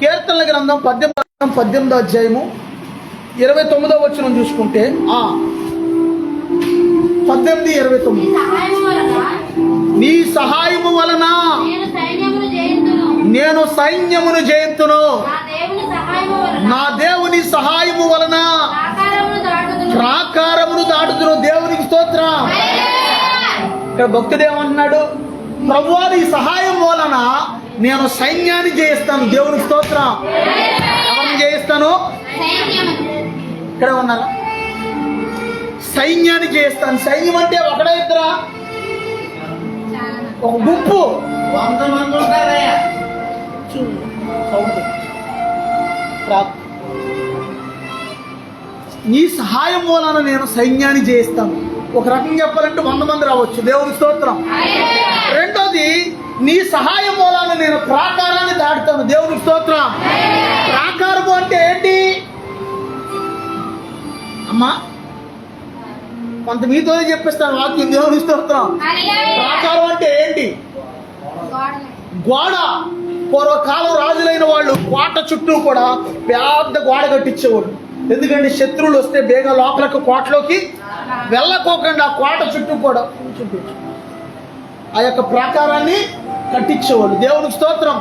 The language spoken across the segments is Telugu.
కీర్తనల గ్రంథం 18వ అధ్యాయము 29వ వచనం చూసుకుంటే 18:29 నీ సహాయము వలన నేను సైన్యమును జయింతును. నా దేవుని సహాయము వలన ప్రాకారమును దాటుతును. దేవునికి స్తోత్రం. ఇక్కడ భక్తుడేమంటున్నాడు? ప్రభువా నీ సహాయం వలన నేను సైన్యాన్ని జయిస్తాను. దేవునికి స్తోత్రం. ఎవరిని జయిస్తాను? ఇక్కడ ఉన్నారా? సైన్యాన్ని జయిస్తాను. సైన్యం అంటే ఒకడే ఇద్దరా? ఒక గుంపు 100 మంది ఉంటారయ్యా. నీ సహాయం వలన నేను సైన్యాన్ని జయిస్తాను. ఒక రకంగా చెప్పాలంటే 100 మంది రావచ్చు. దేవుని స్తోత్రం. రెండోది, నీ సహాయం వలన నేను ప్రాకారాన్ని దాటుతాను. దేవుని స్తోత్రం. ప్రాకారము అంటే ఏంటి అమ్మా? కొంత మీతోనే చెప్పిస్తాను వాక్యం. దేవుని స్తోత్రం. ప్రాకారం అంటే ఏంటి? గోడ. పూర్వకాలం రాజులైన వాళ్ళు కోట చుట్టూ కూడా పెద్ద గోడ కట్టించేవాళ్ళు. ఎందుకంటే శత్రువులు వస్తే బేగా లోపలకు కోటలోకి వెళ్ళకోకుండా కోట చుట్టూ కూడా ఆ యొక్క ప్రాకారాన్ని కట్టించేవాళ్ళు. దేవునికి స్తోత్రం.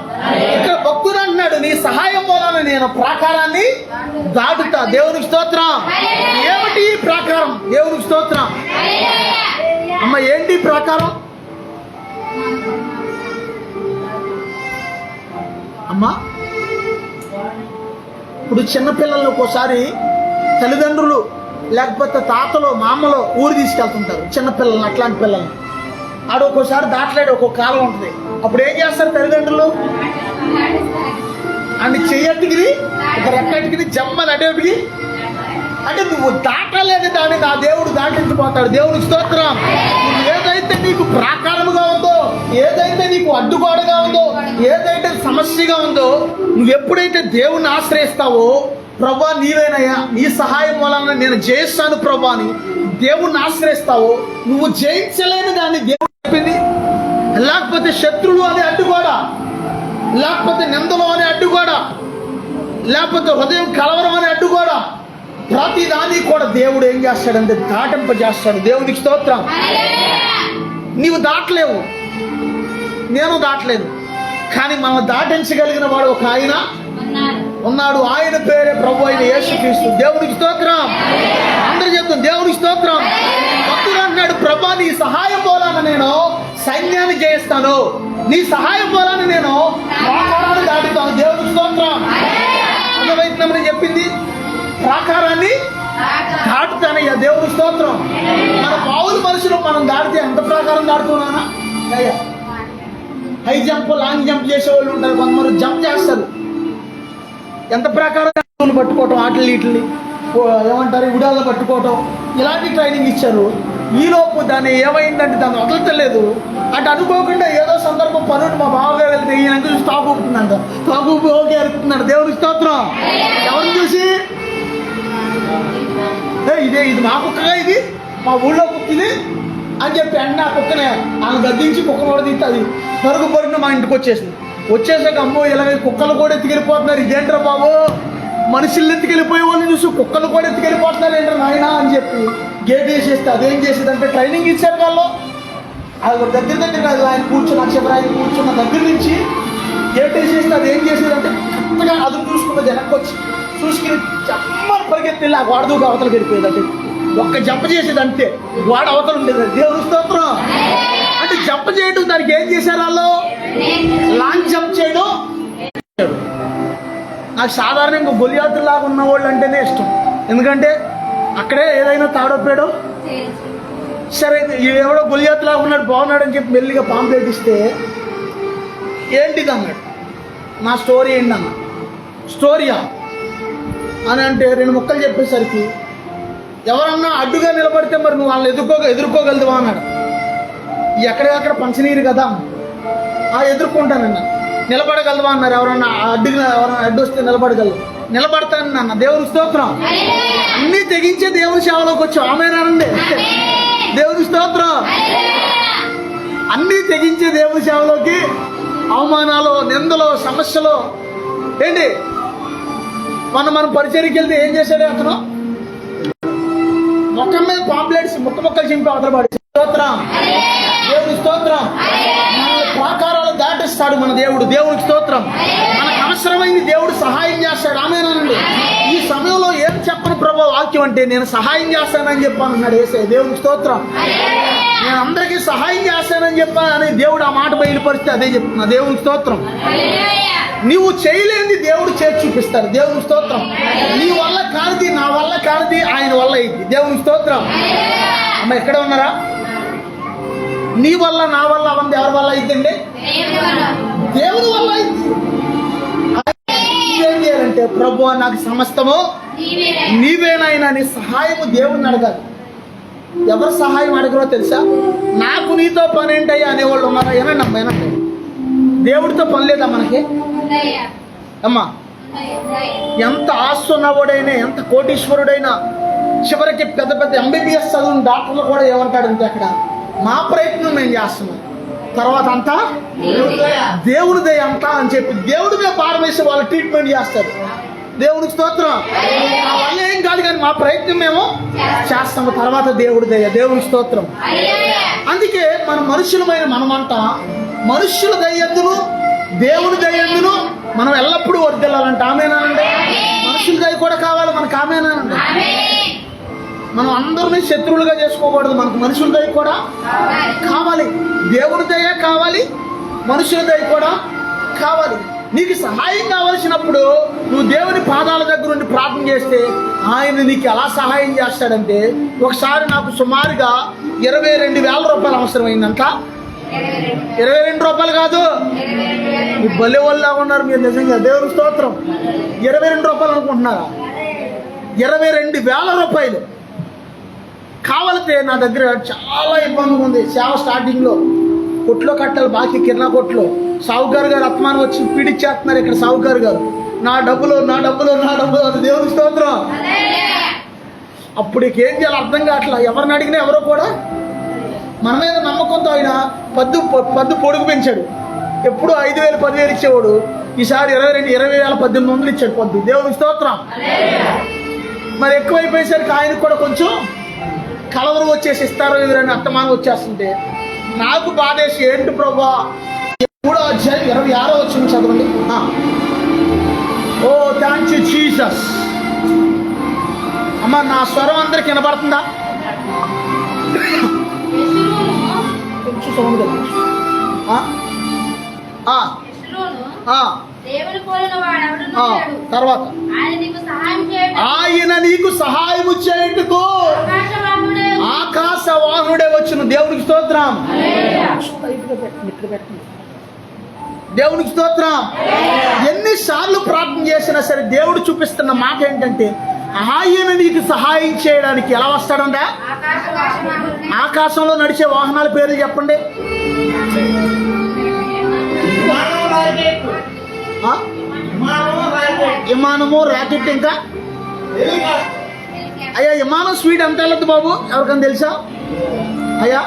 ఇక్కడ భక్తుడు అంటున్నాడు, నీ సహాయం వలన నేను ప్రాకారాన్ని దాటుతా. దేవునికి స్తోత్రం. ఏమిటి ప్రాకారం? దేవునికి స్తోత్రం. అమ్మ ఏంటి ప్రాకారం? అమ్మా ఇప్పుడు చిన్నపిల్లలు ఒక్కోసారి తల్లిదండ్రులు లేకపోతే తాతలు మామలు ఊరు తీసుకెళ్తుంటారు చిన్నపిల్లల్ని. అట్లాంటి పిల్లల్ని ఆడు ఒక్కోసారి దాటలేడు. ఒక్కొక్క కాలం ఉంటుంది. అప్పుడు ఏం చేస్తారు తల్లిదండ్రులు? అన్ని చెయ్యటికి ఒక రెక్కటికి జమ్మని అడేటికి అంటే నువ్వు దాటలేదు దాన్ని నా దేవుడు దాటించిపోతాడు. దేవునికి స్తోత్రం. నువ్వు ఏదైతే నీకు ప్రాకారముగా ఉందో, ఏదైతే నీకు అడ్డుగోడగా ఉందో, ఏదైతే సమస్యగా ఉందో, నువ్వు ఎప్పుడైతే దేవుణ్ణి ఆశ్రయిస్తావో, ప్రభా నీవేనయ్యా, నీ సహాయం వలన నేను జయిస్తాను ప్రభా అని దేవుణ్ణి ఆశ్రయిస్తావో, నువ్వు జయించలేని దాన్ని దేవుడు చెప్పింది. లేకపోతే శత్రువులు అనే అడ్డుగోడ, లేకపోతే నిందలు అనే అడ్డుగోడ, లేకపోతే హృదయం కలవరం అనే అడ్డుగోడ, ప్రతి దాన్ని కూడా దేవుడు ఏం చేస్తాడంటే దాటింపజేస్తాడు. దేవునికి స్తోత్రం. నీవు దాటలేవు, నేను దాటలేదు. కానీ మనం దాటించగలిగిన వాడు ఒక ఆయన ఉన్నాడు. ఆయన పేరే ప్రభు అయిన యేసుక్రీస్తు. దేవునికి స్తోత్రం. అందరూ చెప్తాం దేవునికి స్తోత్రం. భక్తుడు అంటున్నాడు, ప్రభా నీ సహాయం వలన నేను సైన్యాన్ని జయిస్తాను. నీ సహాయం వలన నేను ప్రాకారాన్ని దాటుతాను. దేవునికి స్తోత్రం. అర్థమైందని చెప్పింది. ప్రాకారాన్ని దాటుతానయ్యా. దేవునికి స్తోత్రం. మన మామూలు మనుషులు మనం దాటితే ఎంత ప్రాకారం దాటుతున్నానా? అయ్యా హై జంప్ లాంగ్ జంప్ చేసే వాళ్ళు ఉంటారు. కొంతమంది జంప్ చేస్తారు. ఎంత ప్రకారం పట్టుకోవటం, ఆటలు వీటిని ఏమంటారు ఉడాలు పట్టుకోవటం, ఇలాంటి ట్రైనింగ్ ఇచ్చారు. ఈలోపు దాన్ని ఏమైందంటే దాన్ని వదలటలేదు. అంటే అనుకోకుండా ఏదో సందర్భం పనులు మా బావగారు వెళ్తే ఈయన చూసి తాగుతుందంట. తాగు ఓకే అరుపుతున్నాడు. దేవునికి స్తోత్రం. ఎవరిని చూసి? ఇది మా కుక్కగా, ఇది మా ఊళ్ళో కుక్క ఇది అని చెప్పి అన్న ఆ కుక్కనే ఆమె గద్దించి కుక్కను కూడా తీస్తుంది. పరుగున మా ఇంటికి వచ్చేసాక అమ్మో ఇలాగ కుక్కలు కూడా ఎత్తుకెళ్ళిపోతున్నారు. ఇదేంట్రా బాబు, మనుషులు ఎత్తుకెళ్ళిపోయే వాళ్ళని చూసి కుక్కలు కూడా ఎత్తుకెళ్ళిపోతున్నారు ఏంట్రా నాయన అని చెప్పి గేట్ వేసేస్తే అదేం చేసేదంటే ట్రైనింగ్ ఇచ్చారు వాళ్ళు. అది దగ్గర కాదు, ఆయన కూర్చున్న అక్షర ఆయన కూర్చున్న దగ్గర నుంచి గేట్ వేసేస్తే అది ఏం చేసేదంటే కరెక్ట్గా అది చూసుకున్న వెనక్కి వచ్చి చూసుకుని జమ్మని పరిగెత్తి ఆ గోడ దూకి అవతలకి వెళ్ళిపోయేదంటే ఒక్క జంప చేసేది అంతే. గోడ అవతల ఉండేది. దేవుని స్తోత్రం. అంటే జంప చేయడం దానికి ఏం చేశారు వాళ్ళు? లాంగ్ జంప్ చేయడం. నాకు సాధారణంగా గొలియాతులాగా ఉన్న వాళ్ళు అంటేనే ఇష్టం. ఎందుకంటే అక్కడే ఏదైనా తాడోపేడో సరే ఎవడో గొలియాతులాగా ఉన్నాడు బాగున్నాడు అని చెప్పి మెల్లిగా పాము పెట్టిస్తే ఏంటిది అన్నాడు. నా స్టోరీ ఏంటి అన్న. స్టోరీయా అని అంటే 2 ముక్కలు చెప్పేసరికి ఎవరన్నా అడ్డుగా నిలబడితే మరి నువ్వు వాళ్ళని ఎదుర్కోగలదువా అన్నాడు. ఎక్కడెక్కడ పంచనీరు కదా ఎదుర్కొంటానన్నా. నిలబడగలవా అన్నారు. ఎవరన్నా అడ్డు వస్తే నిలబడతానన్న. దేవుని స్తోత్రం. అన్నీ తెగించే దేవుని సేవలోకి వచ్చావు. ఆమేనండి. దేవుని స్తోత్రం. అన్నీ తెగించే దేవుని సేవలోకి అవమానాలు, నిందలు, సమస్యలు ఏంటి మనం పరిచర్యకి వెళ్తే ఏం చేశాడు అతను? మొక్కం మీద పాంప్లెట్స్ ముక్కలు చింపి అవతల పడి స్తోత్రం, దేవుని స్తోత్రం. మన ప్రాకారాలు దాటిస్తాడు మన దేవుడు, దేవునికి స్తోత్రం. మనకు అవసరమైంది దేవుడు సహాయం చేస్తాడు. ఆమేనండి. ఈ సమయంలో ఏం చెప్పను ప్రభు వాక్యం అంటే నేను సహాయం చేస్తానని చెప్పానన్నాడు యేసయ్య, దేవునికి స్తోత్రం. నేను అందరికీ సహాయం చేస్తానని చెప్పానని దేవుడు ఆ మాట బయలుపరిస్తే అదే చెప్తున్నా, దేవునికి స్తోత్రం. నువ్వు చేయలేనిది దేవుడు చేసి చూపిస్తాడు, దేవునికి స్తోత్రం. నీ వల్ల కానిది, నా వల్ల కానిది ఆయన వల్ల అయింది, దేవునికి స్తోత్రం. అమ్మ ఎక్కడ ఉన్నారా? నీ వల్ల నా వల్ల అవంది ఎవరి వల్ల అయిద్దండి? దేవుని వల్ల అయింది. ఏం చేయాలంటే ప్రభు నాకు సమస్తము నీవేనైనా నీ సహాయము దేవుణ్ణి అడగాలి. ఎవరు సహాయం అడగరో తెలుసా? నాకు నీతో పని ఏంటయ్యా అనేవాళ్ళు ఉన్నారా? ఏనండి అమ్మా, ఏనండి. దేవుడితో పని లేదా మనకి? అమ్మా, ఎంత ఆస్తి ఉన్నవాడైనా, ఎంత కోటీశ్వరుడైనా, చివరికి పెద్ద పెద్ద MBBS చదువుని డాక్టర్లు కూడా ఏమంటాడంటే అక్కడ మా ప్రయత్నం మేము చేస్తున్నాం, తర్వాత అంతా దేవుడి దయ అంతా అని చెప్పి దేవుడి మీద భారం వేసి వాళ్ళు ట్రీట్మెంట్ చేస్తారు, దేవునికి స్తోత్రం. ఆ వల్ల ఏం కాదు కానీ మా ప్రయత్నం మేము చేస్తాము, తర్వాత దేవుడి దయ, దేవునికి స్తోత్రం. అందుకే మన మనుషులమైన మనమంట మనుష్యుల దయ్యందును దేవుని దయ్యందును మనం ఎల్లప్పుడూ వర్ధిల్లాలంట. ఆమేనండి. మనుషుల దయ కూడా కావాలి మనకు. ఆమేనండి. మనం అందరినీ శత్రువులుగా చేసుకోకూడదు, మనకు మనుషుల దయ కూడా కావాలి, దేవుని దయ కావాలి, మనుషుల దయ కూడా కావాలి. నీకు సహాయం కావలసినప్పుడు నువ్వు దేవుని పాదాల దగ్గర నుండి ప్రార్థన చేస్తే ఆయన నీకు ఎలా సహాయం చేస్తాడంటే, ఒకసారి నాకు సుమారుగా 22,000 రూపాయలు అవసరమైందంట. 22 రూపాయలు కాదు, మీ బల్లె వాళ్ళగా ఉన్నారు మీరు నిజంగా, దేవుని స్తోత్రం. 22 రూపాయలు అనుకుంటున్నారా? 22,000 రూపాయలు కావాలితే నా దగ్గర చాలా ఇబ్బందిగా ఉంది. సేవ స్టార్టింగ్లో కొట్లో కట్టాలి బాకీ, కిరణా కొట్లో. సావుకారు గారు అత్మానం వచ్చి పీడిచ్చేస్తున్నారు ఇక్కడ. సావుకారు గారు నా డబ్బులు అది దేవుని స్తోత్రం. అప్పుడు ఏం చేయాలి అర్థం కావట్లా. ఎవరిని అడిగినా ఎవరో కూడా మన మీద నమ్మకంతో ఆయన పద్దు పొడుగు పెంచాడు. ఎప్పుడు 5,000 10,000 ఇచ్చేవాడు, ఈసారి 20,1800 ఇచ్చాడు పద్దు, దేవుని స్తోత్రం. మరి ఎక్కువైపోయేసరికి ఆయనకు కూడా కొంచెం కలవరం వచ్చేసి ఇస్తారో ఎవరైనా అత్తమానం వచ్చేస్తుంటే నాకు బాధేసి, ఏంటి ప్రభా 3వ అధ్యాయం 26వ వచనం చదవండి. ఓ థ్యాంక్ యూ జీసస్. అమ్మ నా స్వరం అందరికి వినబడుతుందా? కొంచెం సౌండ్ తర్వాత ఆయన నీకు సహాయము చేయుటకు ఆకాశ వాహనుడే వచ్చును, దేవునికి స్తోత్రం. దేవునికి స్తోత్రం. ఎన్నిసార్లు ప్రార్థన చేసినా సరే దేవుడు చూపిస్తున్న మాట ఏంటంటే ఆయన నీకు సహాయం చేయడానికి ఎలా వస్తాడంట? ఆకాశంలో నడిచే వాహనాల పేర్లు చెప్పండి. విమానము, రాకెట్, ఇంకా అయ్యా విమానం స్పీడ్ ఎంత వెళ్ళదు బాబు? ఎవరికైనా తెలుసా? అయ్యా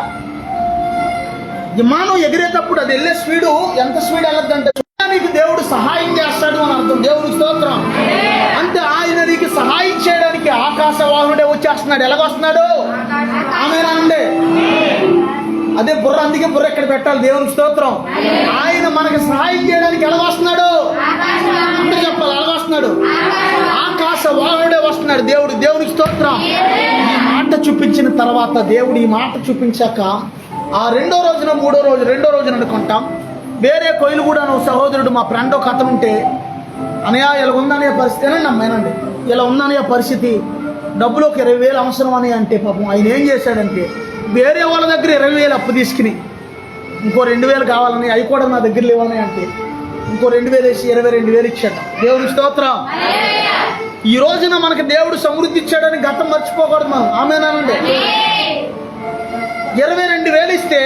విమానం ఎగిరేటప్పుడు అది వెళ్ళే స్పీడు ఎంత స్పీడ్ వెళ్ళద్దంటే నీకు దేవుడు సహాయం చేస్తాడు అని అర్థం, దేవునికి స్తోత్రం. అంటే ఆయన నీకు సహాయం చేయడానికి ఆకాశ వాహనుడే వచ్చేస్తున్నాడు. ఎలాగొస్తున్నాడు? ఆమేనండి. అదే బుర్ర, అందుకే బుర్ర ఎక్కడ పెట్టాలి, దేవునికి స్తోత్రం. ఆయన మనకి సహాయం చేయడానికి ఎలా వస్తున్నాడు అంటే చెప్పాలి, ఎలా వస్తున్నాడు? ఆకాశ వాహనుడే వస్తున్నాడు దేవుడు, దేవునికి స్తోత్రం. ఈ మాట చూపించిన తర్వాత దేవుడు ఈ మాట చూపించాక ఆ రెండో రోజున అనుకుంటాం, వేరే కోయిలగూడ సహోదరుడు మా ఫ్రెండ్ ఒక అతను ఉంటే, అనయా ఇలా ఉందనే పరిస్థితి అని నమ్మేనండి, ఇలా ఉందనే పరిస్థితి, డబ్బులు ఒక 20,000 అవసరం అని అంటే పాపం ఆయన ఏం చేశాడంటే వేరే వాళ్ళ దగ్గర 20,000 అప్పు తీసుకుని ఇంకో 2,000 కావాలని, అవి కూడా నా దగ్గర లేవని అంటే ఇంకో 2,000 వేసి 22,000 ఇచ్చాడు, దేవుని స్తోత్రం. ఈ రోజున మనకి దేవుడు సమృద్ధి ఇచ్చాడని గతం మర్చిపోకూడదు మనం. ఆమేనండి. 22,000 ఇస్తే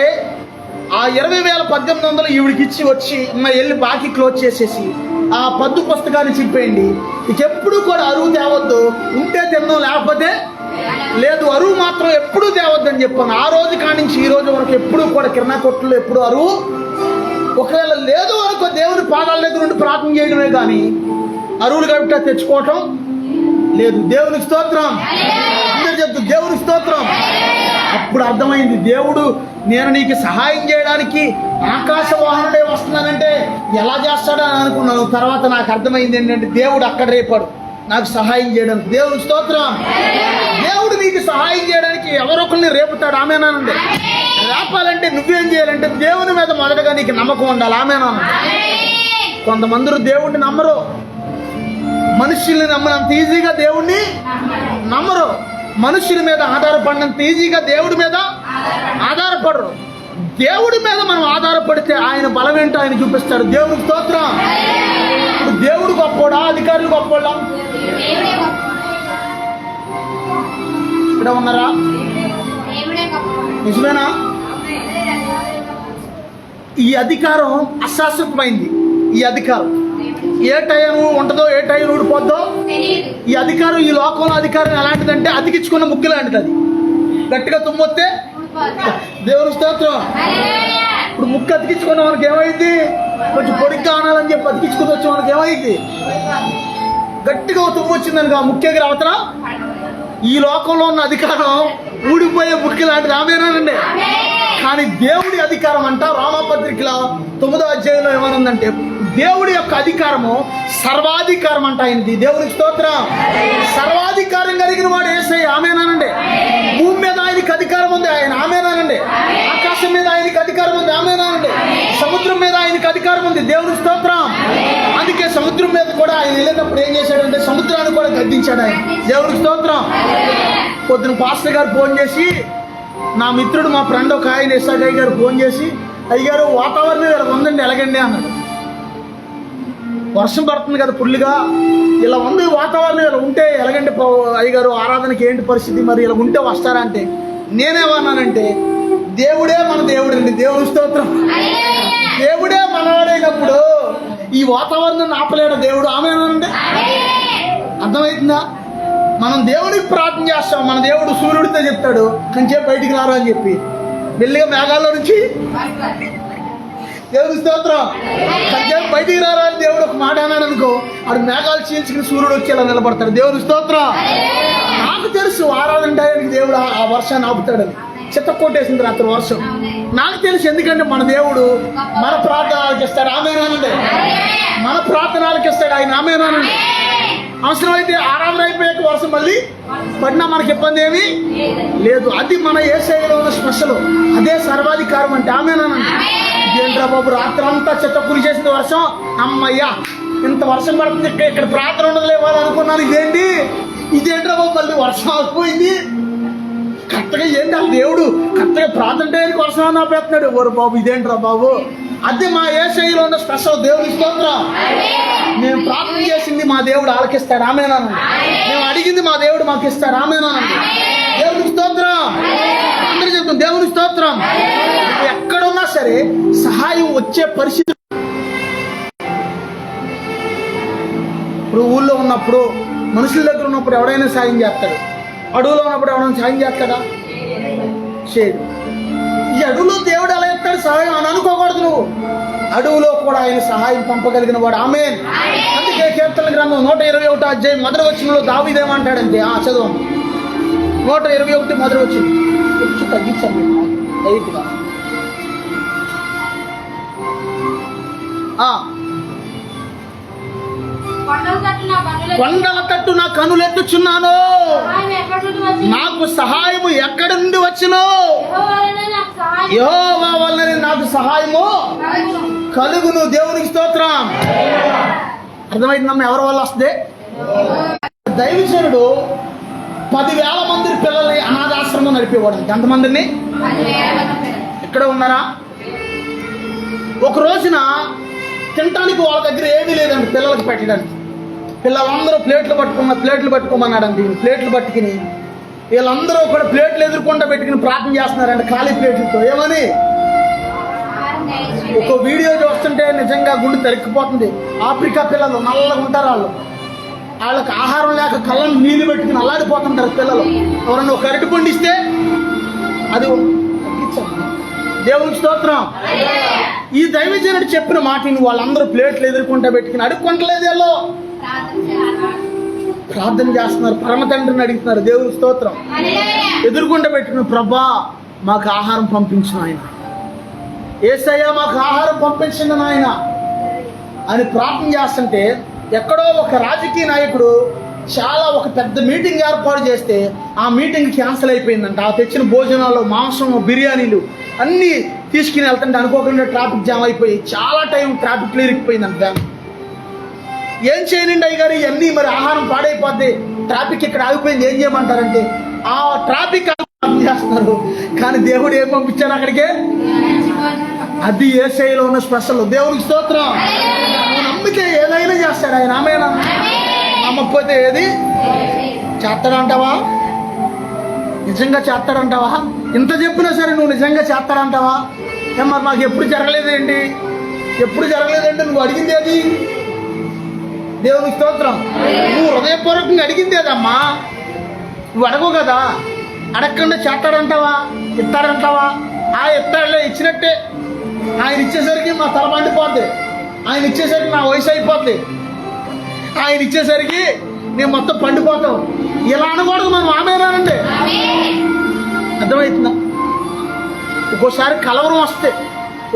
ఆ 20,1800 ఈవిడికి ఇచ్చి వచ్చి వెళ్ళి బాకీ క్లోజ్ చేసేసి ఆ పద్దు పుస్తకాన్ని చింపేయండి. ఇకెప్పుడు కూడా అరువు తేవద్దు, ఉంటే తిన్నాం లేకపోతే లేదు, అరువు మాత్రం ఎప్పుడూ తేవద్దని చెప్పాను. ఆ రోజు కానించి ఈ రోజు వరకు ఎప్పుడు కూడా కిరణా కొట్లు ఎప్పుడు అరువు ఒకవేళ లేదు అనుకో, దేవుని పాదాల దగ్గర నుండి ప్రార్థన చేయడమే కానీ అరువులు గట్ట తెచ్చుకోవటం లేదు. దేవునికి స్తోత్రం. అందరు చెప్తూ దేవునికి స్తోత్రం. అప్పుడు అర్థమైంది, దేవుడు నేను నీకు సహాయం చేయడానికి ఆకాశ వాహనుడే వస్తున్నానంటే ఎలా చేస్తాడని అనుకున్నాను. తర్వాత నాకు అర్థమైంది ఏంటంటే దేవుడు అక్కడ రేపాడు నాకు సహాయం చేయడానికి. దేవునికి స్తోత్రం. దేవుడు నీకు సహాయం చేయడానికి ఎవరొకరిని రేపుతాడు. ఆమేనండి. రేపాలంటే నువ్వేం చేయాలంటే దేవుని మీద మొదటగా నీకు నమ్మకం ఉండాలి. ఆమేనాను. కొంతమంది దేవుడిని నమ్మరు, మనుషుల్ని నమ్మనంత ఈజీగా దేవుణ్ణి నమ్మరు. మనుషుల మీద ఆధారపడినంత ఈజీగా దేవుడి మీద ఆధారపడరు. దేవుడి మీద మనం ఆధారపడితే ఆయన బలం ఏంటో ఆయన చూపిస్తాడు. దేవుడికి స్తోత్రం. ఇప్పుడు దేవుడు గొప్పోడా, అధికారులు గొప్పోడా? ఇక్కడ ఉన్నారా? నిజమేనా? ఈ అధికారం అశాశ్వతమైంది. ఈ అధికారం ఏ టైం ఉంటుందో, ఏ టైం ఊడిపోద్దో. ఈ అధికారం, ఈ లోకంలో అధికారం ఎలాంటిదంటే అతికించుకున్న ముగ్గు లాంటిది. అది గట్టిగా తుమ్మొస్తే దేవుని స్తోత్రం. ఇప్పుడు ముక్కు అతికించుకున్న మనకి ఏమైంది? కొంచెం పొడిగ్గా అనాలని చెప్పి అతికించుకుని వచ్చి మనకి ఏమైంది? గట్టిగా తుమ్మొచ్చిందనుక ముక్కు ఎగిరి అవతల. ఈ లోకంలో ఉన్న అధికారం ఊడిపోయే ముక్కు లాంటిది. ఆమేనండి. కానీ దేవుడి అధికారం అంట రోమాపత్రికలో 9వ అధ్యాయంలో ఏమనుందంటే దేవుడి యొక్క అధికారము సర్వాధికారం అంట ఆయనది. దేవునికి స్తోత్రం. సర్వాధికారం కలిగిన వాడు యేసయ్య. ఆమేనండి. భూమి మీద ఆయనకి అధికారం ఉంది. ఆయన. ఆమేనండి. ఆకాశం మీద ఆయనకి అధికారం ఉంది. ఆమేనండి. సముద్రం మీద ఆయనకి అధికారం ఉంది. దేవునికి స్తోత్రం. అందుకే సముద్రం మీద కూడా ఆయన వెళ్ళేటప్పుడు ఏం చేశాడంటే సముద్రాన్ని కూడా గద్దించాడు ఆయన. దేవునికి స్తోత్రం. పొద్దున పాస్టర్ గారు ఫోన్ చేసి, నా మిత్రుడు మా ఫ్రెండ్ ఒక ఆయన ఎస్ఆర్ఐ గారు ఫోన్ చేసి, అయ్యగారు వాతావరణం ఇలా ఉందండి ఎలాగండి అన్నాడు. వర్షం పడుతుంది కదా ఫుల్గా, ఇలా ఉంది వాతావరణం, ఇలా ఉంటే ఎలాగంటే అయ్యగారు ఆరాధనకి ఏంటి పరిస్థితి, మరి ఇలా ఉంటే వస్తారా అంటే నేనేమన్నానంటే దేవుడే మన దేవుడు అండి. దేవుని స్తోత్రం. దేవుడే మనవాడైనప్పుడు ఈ వాతావరణాన్ని ఆపలేడు దేవుడు. ఆమేనండి. అర్థమవుతుందా? మనం దేవుడికి ప్రార్థన చేస్తాం, మన దేవుడు సూర్యుడితో చెప్తాడు కొంచెం బయటికి రారా అని చెప్పి, మెల్లిగా మేఘాల్లో నుంచి దేవుడి స్తోత్రం కొంచెం బయటికి రారా అని దేవుడు ఒక మాట అన్నాడు అనుకో, ఆడు మేఘాలు చీల్చుకుని సూర్యుడు వచ్చేలా నిలబడతాడు. దేవుడి స్తోత్రం. నాకు తెలుసు ఆరాధన టైంకి దేవుడు ఆ వర్షాన్ని ఆపుతాడని. చెత్త కొట్టేసింది రాత్రి వర్షం. నాకు తెలుసు, ఎందుకంటే మన దేవుడు మన ప్రార్థనలకు ఇస్తాడు. ఆమేనండి. మన ప్రార్థనలకు ఇస్తాడు ఆయన. ఆమేనండి. అవసరమైతే ఆరాధన అయిపోయాక వర్షం మళ్ళీ పడినా మనకి ఇబ్బంది ఏమీ లేదు. అది మన యేసయ్యలో ఉన్న స్పెషల్. అదే సర్వాధికారం అంటే. ఆమేనండి. ఇదేంట్రా బాబు రాత్రి అంతా చెత్త కురి చేసింది వర్షం, అమ్మయ్యా ఇంత వర్షం పడుతుంది, ఇక్కడ ప్రార్థన ఉండదులేవాలి అనుకున్నాను. ఇదేంట్రా బాబు మళ్ళీ వర్షం ఆగిపోయింది. కరెక్ట్గా ఏంటి ఆ దేవుడు కరెక్ట్గా ప్రార్థన టైంకి వర్షం ఆపేస్తున్నాడు. ఓరు బాబు ఇదేంట్రా బాబు. అది మా యేసయ్యలో ఉన్న స్పెషల్. దేవుని స్తోత్రం. మేము ప్రార్థన చేసింది మా దేవుడు ఆలకిస్తాడు. ఆమేనండి. మేము అడిగింది మా దేవుడు మాకు ఇస్తాడు. ఆమేనండి. దేవుని స్తోత్రం. అందరూ చెప్తాం దేవుని స్తోత్రం. ఎక్కడున్నా సరే సహాయం వచ్చే పరిస్థితి. ఇప్పుడు ఊళ్ళో ఉన్నప్పుడు, మనుషుల దగ్గర ఉన్నప్పుడు ఎవడైనా సాయం చేస్తాడు. అడవులో ఉన్నప్పుడు ఎవరైనా సాయం చేస్తాడా? చేయడు. ఈ అడవులో దేవుడు ఎలా ఎత్తాడు సహాయం అని అనుకోకూడదు నువ్వు. అడవులో కూడా ఆయన సహాయం పంపగలిగిన వాడు. ఆమేన్. అందుకే కీర్తన గ్రంథం 121వ అధ్యాయం మొదటి వచనంలో దావీదేమంటాడంటే, చదువు 121 మొదటి వచనం. కొంచెం తగ్గించండి లైట్గా. కొండల తట్టు నా కనులెత్తుచున్నాను, నాకు సహాయము ఎక్కడి నుండి వచ్చును? యెహోవా వలన నాకు సహాయము కలుగును. దేవునికి స్తోత్రం. అర్థమైందమ్మా ఎవరి వల్ల వస్తే? దైవజనుడు 10,000 మంది పిల్లల్ని అనాథాశ్రమం నడిపేవాడు. ఎంతమందిని? ఇక్కడ ఉన్నారా? ఒక రోజున తినటానికి వాళ్ళ దగ్గర ఏమీ లేదండి పిల్లలకి పెట్టడానికి. పిల్లలందరూ ప్లేట్లు పట్టుకోమన్నాడండి. ప్లేట్లు పట్టుకుని వీళ్ళందరూ కూడా ప్లేట్లు ఎదుర్కొంటూ పెట్టుకుని ప్రార్థన చేస్తున్నారండి ఖాళీ ప్లేట్లతో. ఏమని? ఒక వీడియో చూస్తుంటే నిజంగా గుండె తరిక్కిపోతుంది. ఆఫ్రికా పిల్లలు నల్లగా ఉంటారు. వాళ్ళకి ఆహారం లేక కళ్ళను నీళ్ళు పెట్టుకుని అల్లాడిపోతుంటారు పిల్లలు. ఎవరన్నా ఒక అరటి పండిస్తే అది దేవునికి స్తోత్రం. ఈ దైవజనుడు చెప్పిన మాటని వాళ్ళందరూ ప్లేట్లు ఎదుర్కొంటా పెట్టుకుని అడుక్కుంటలేదు ఎల్లో ప్రార్థన చేస్తున్నారు, పరమ తండ్రిని అడుగుతున్నారు. దేవుని స్తోత్రం. ఎదుర్కొంటా పెట్టుకుని, ప్రభా మాకు ఆహారం పంపించిన ఆయన, యేసయ్య మాకు ఆహారం పంపించిన ఆయన అని ప్రార్థన చేస్తుంటే ఎక్కడో ఒక రాజకీయ నాయకుడు ఒక పెద్ద మీటింగ్ ఏర్పాటు చేస్తే ఆ మీటింగ్ క్యాన్సిల్ అయిపోయిందంట. ఆ తెచ్చిన భోజనాలు, మాంసం, బిర్యానీలు అన్నీ తీసుకుని వెళ్తుంటే అనుకోకుండా ట్రాఫిక్ జామ్ అయిపోయి చాలా టైం ట్రాఫిక్లో ఇరికిపోయిందంట. ఏం చేయనండి అయ్యగారు, ఇవన్నీ మరి ఆహారం పాడైపోద్ది, ట్రాఫిక్ ఇక్కడ ఆగిపోయింది, ఏం చేయమంటారంటే ఆ ట్రాఫిక్ చేస్తున్నారు. కానీ దేవుడు ఏం పంపించారు అక్కడికే? అది యేసయ్యలో ఉన్న స్పెషల్. దేవునికి స్తోత్రం. నువ్వు నమ్మితే ఏదైనా చేస్తాడు ఆయన. ఆమేనా? నమ్మకపోతే ఏది చేస్తాడంటావా? నిజంగా చేస్తాడంటావా? ఇంత చెప్పినా సరే నువ్వు నిజంగా చేస్తాడంటావా? మరి మాకు ఎప్పుడు జరగలేదేంటి, ఎప్పుడు జరగలేదంటే నువ్వు అడిగింది అది. దేవునికి స్తోత్రం. నువ్వు హృదయపూర్వకంగా అడిగింది అదమ్మా. నువ్వు అడగవు కదా, అడగకుండా చేస్తాడంటావా, ఇస్తాడంటావా? ఇస్తాడులే, ఇచ్చినట్టే. ఆయన ఇచ్చేసరికి మా తల మండిపోద్ది, ఆయన ఇచ్చేసరికి నా వయసు అయిపోద్ది, ఆయన ఇచ్చేసరికి నేను మొత్తం పండిపోతాం. ఇలా అనకూడదు మనం. ఆమేనండి. అర్థమవుతుందా? ఒక్కోసారి కలవరం వస్తే,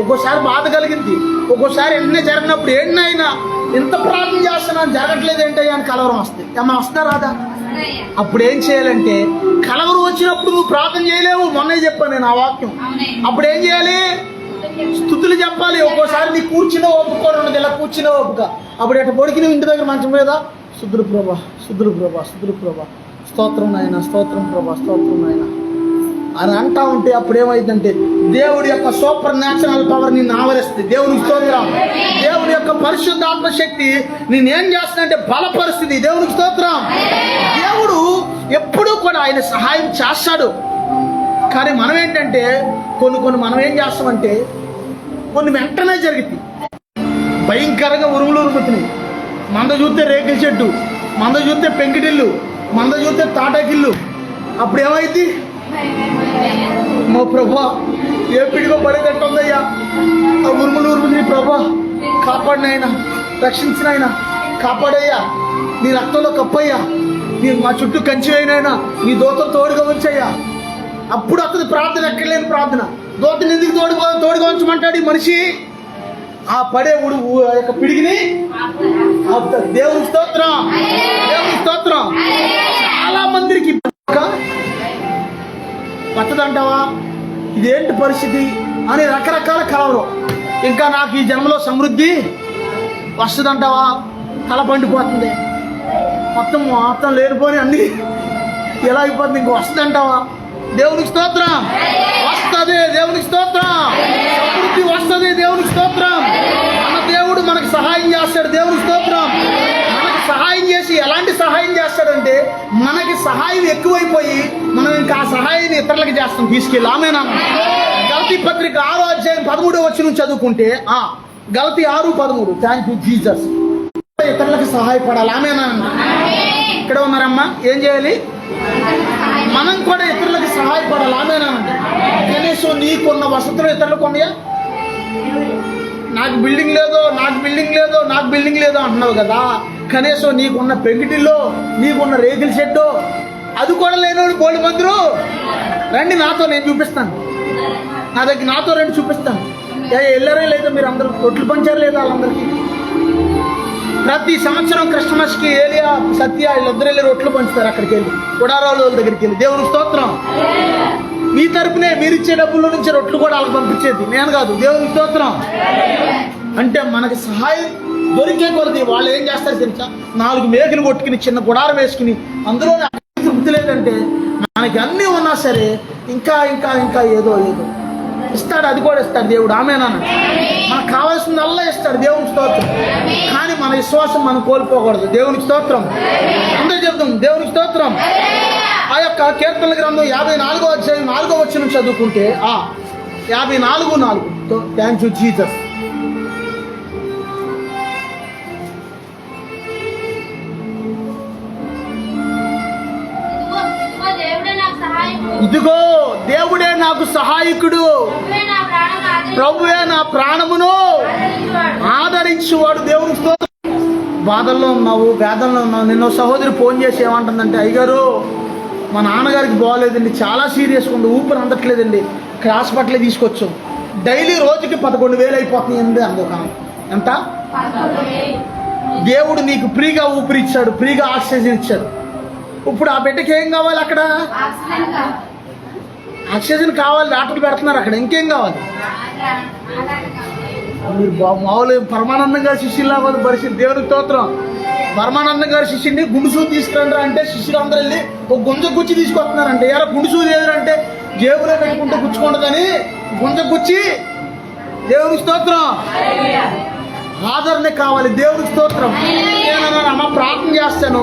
ఒక్కోసారి బాధ కలిగింది, ఒక్కోసారి వెంటనే జరిగినప్పుడు ఏంటైనా ఇంత ప్రార్థన చేస్తున్నాను జరగట్లేదు ఏంటి అని కలవరం వస్తాయి. ఏమన్నా వస్తా రాదా? అప్పుడు ఏం చేయాలంటే, కలవరం వచ్చినప్పుడు నువ్వు ప్రార్థన చేయలేవు. మొన్నే చెప్పాను నేను ఆ వాక్యం. అప్పుడు ఏం చేయాలి? స్తుతులు చెప్పాలి. ఒక్కోసారి నీ కూర్చున్న ఓపుకోరు ఉన్నది, ఇలా కూర్చున్న ఓపుక. అప్పుడు ఎట్లా పొడికి నువ్వు ఇంటి దగ్గర మంచం మీద శుద్ధులు ప్రభా, శుద్ధులు ప్రభా, శుద్ధులు ప్రభా, స్తోత్రం నాయన, స్తోత్రం ప్రభా, స్తోత్రం నాయన అని అంటా ఉంటే అప్పుడు ఏమైందంటే దేవుడి యొక్క సూపర్ న్యాచురల్ పవర్ నిన్ను ఆవరిస్తుంది. దేవునికి స్తోత్రం. దేవుడి యొక్క పరిశుద్ధాత్మ శక్తి నేనేం చేస్తానంటే బలపరుస్తుంది. దేవునికి స్తోత్రం. దేవుడు ఎప్పుడూ కూడా ఆయన సహాయం చేస్తాడు. కానీ మనం ఏంటంటే కొన్ని మనం ఏం చేస్తామంటే కొన్ని వెంటనే జరుగుతాయి. భయంకరంగా ఉరుములు ఉరుముతున్నాయి. మంద చూస్తే రేకుల చెట్టు, మంద చూస్తే పెంకిటిల్లు, మంద చూస్తే తాటాకిల్లు. అప్పుడు ఏమైంది? మా ప్రభా ఏ పిడిగో పడేటట్టుందయ్యా, ఆ ఉరుములు ఉరుముని ప్రభా కాపాడినైనా, రక్షించినైనా, కాపాడయ్యా, నీ రక్తంలో కప్పయ్యా, నీ మా చుట్టూ కంచి అయినైనా నీ దోత తోడుగా ఉంచయ్యా. అప్పుడు అతని ప్రార్థన ఎక్కడలేని ప్రార్థన. దోతని ఎందుకు తోడుగా ఉంచమంటాడు ఈ మనిషి? ఆ పడే యొక్క పిడిగిని ఆపుతాడు. దేవుని స్తోత్రం. దేవుని స్తోత్రం. చాలా మందికి పట్టదంటావా, ఇదేంటి పరిస్థితి అని రకరకాల కలవరం. ఇంకా నాకు ఈ జన్మలో సమృద్ధి వస్తుందంటావా, తల పండిపోతుంది, మొత్తం లేనిపోని అన్ని ఎలా అయిపోతుంది, ఇంక వస్తుందంటావా? దేవునికి స్తోత్రం. వస్తుంది. దేవునికి స్తోత్రం. సమృద్ధి వస్తుంది. దేవునికి స్తోత్రం. మన దేవుడు మనకు సహాయం చేస్తాడు. దేవునికి స్తోత్రం. మనకు సహాయం చేసి ఎలాంటి సహాయం చేస్తాడంటే మనకి సహాయం ఎక్కువైపోయి మనం ఇంకా ఆ సహాయాన్ని ఇతరులకు చేస్తాం తీసుకెళ్ళి. ఆమేనా? గలతీ పత్రిక 6వ అధ్యాయం 13వ వచనం చదువుకుంటే, గలతీ 6:13. Thank you Jesus. ఇతరులకు సహాయపడాలి. ఆమేనా? ఇక్కడ ఉన్నారమ్మా, ఏం చేయాలి? మనం కూడా ఇతరులకు సహాయపడాలి. ఆమేనండి. కనీసం నీకున్న వసతులు ఇతరులకు ఉన్నాయా? నాకు బిల్డింగ్ లేదో అంటున్నావు కదా, కనీసం నీకున్న పెంకిటిల్లో, నీకున్న రేకుల షెడ్డు అది కూడా లేని బోడి మందులు రండి నాతో, నేను చూపిస్తాను. నాతో రండి చూపిస్తాను. వెళ్ళారా లేదా? మీరు అందరూ రొట్లు పంచారు లేదా? వాళ్ళందరికీ ప్రతి సంవత్సరం క్రిస్మస్కి ఏలియా, సత్య వీళ్ళిద్దరు వెళ్ళి రొట్లు పంచుతారు. అక్కడికి వెళ్ళి గుడారాల వాళ్ళ దగ్గరికి వెళ్ళి. దేవుని స్తోత్రం. మీ తరపునే మీరు ఇచ్చే డబ్బుల నుంచి రొట్లు కూడా వాళ్ళకి పంపించేది నేను కాదు. దేవుని స్తోత్రం. అంటే మనకి సహాయం దొరికే కొలది వాళ్ళు ఏం చేస్తారు తెలుసా? 4 మేకలు కొట్టుకుని చిన్న గుడారం వేసుకుని అందులో తృప్తి లేదంటే మనకి అన్నీ ఉన్నా సరే ఇంకా ఏదో ఇస్తాడు. అది కూడా ఇస్తాడు దేవుడు. ఆమేనా? మనకు కావాల్సిందల్లా ఇస్తాడు. దేవునికి స్తోత్రం. కానీ మన విశ్వాసం మనం కోల్పోకూడదు. దేవునికి స్తోత్రం. అందరూ చెప్తాం దేవునికి స్తోత్రం. ఆ యొక్క కీర్తనల గ్రంథం 54వ అధ్యాయం 4వ వచనం చదువుకుంటే 54:4. Thank you Jesus. ఇదిగో దేవుడే నాకు సహాయకుడు, ప్రభువే నా ప్రాణమును ఆదరించువాడు. దేవుని స్తోత్రం. బాధల్లో ఉన్నావు, వేదనలో ఉన్నావు. నిన్న సహోదరి ఫోన్ చేసి ఏమంటుందంటే, అయ్యగారు మా నాన్నగారికి బాగోలేదండి, చాలా సీరియస్గా ఉంది, ఊపిరి అందట్లేదండి, హాస్పిటల్ తీసుకొచ్చాం, డైలీ రోజుకి 11,000 అయిపోతున్నాయండి అందుకని. ఎంత? దేవుడు నీకు ఫ్రీగా ఊపిరి ఇచ్చాడు, ఫ్రీగా ఆక్సిజన్ ఇచ్చాడు. ఇప్పుడు ఆ బిడ్డకి ఏం కావాలి? అక్కడ ఆక్సిజన్ కావాలి, డాక్టర్లు పెడుతున్నారు అక్కడ. ఇంకేం కావాలి? మీరు మామూలు పరమానందం గారి శిష్యులా పరిస్థితి. దేవుని స్తోత్రం. పరమానందం గారి శిష్యుని గుండుసూ తీసుకురండి అంటే శిష్యులు అందరూ వెళ్ళి ఒక గుంజ గుచ్చి తీసుకొస్తున్నారంటే, ఎవరో గుండుసూ లేదంటే జేబులో పెట్టుకుంటే గుచ్చుకుంటుందని గుంజ గుచ్చి. దేవుని స్తోత్రం. ఆదరణ కావాలి. దేవుని స్తోత్రం. నేనమ్మా ప్రార్థన చేస్తాను,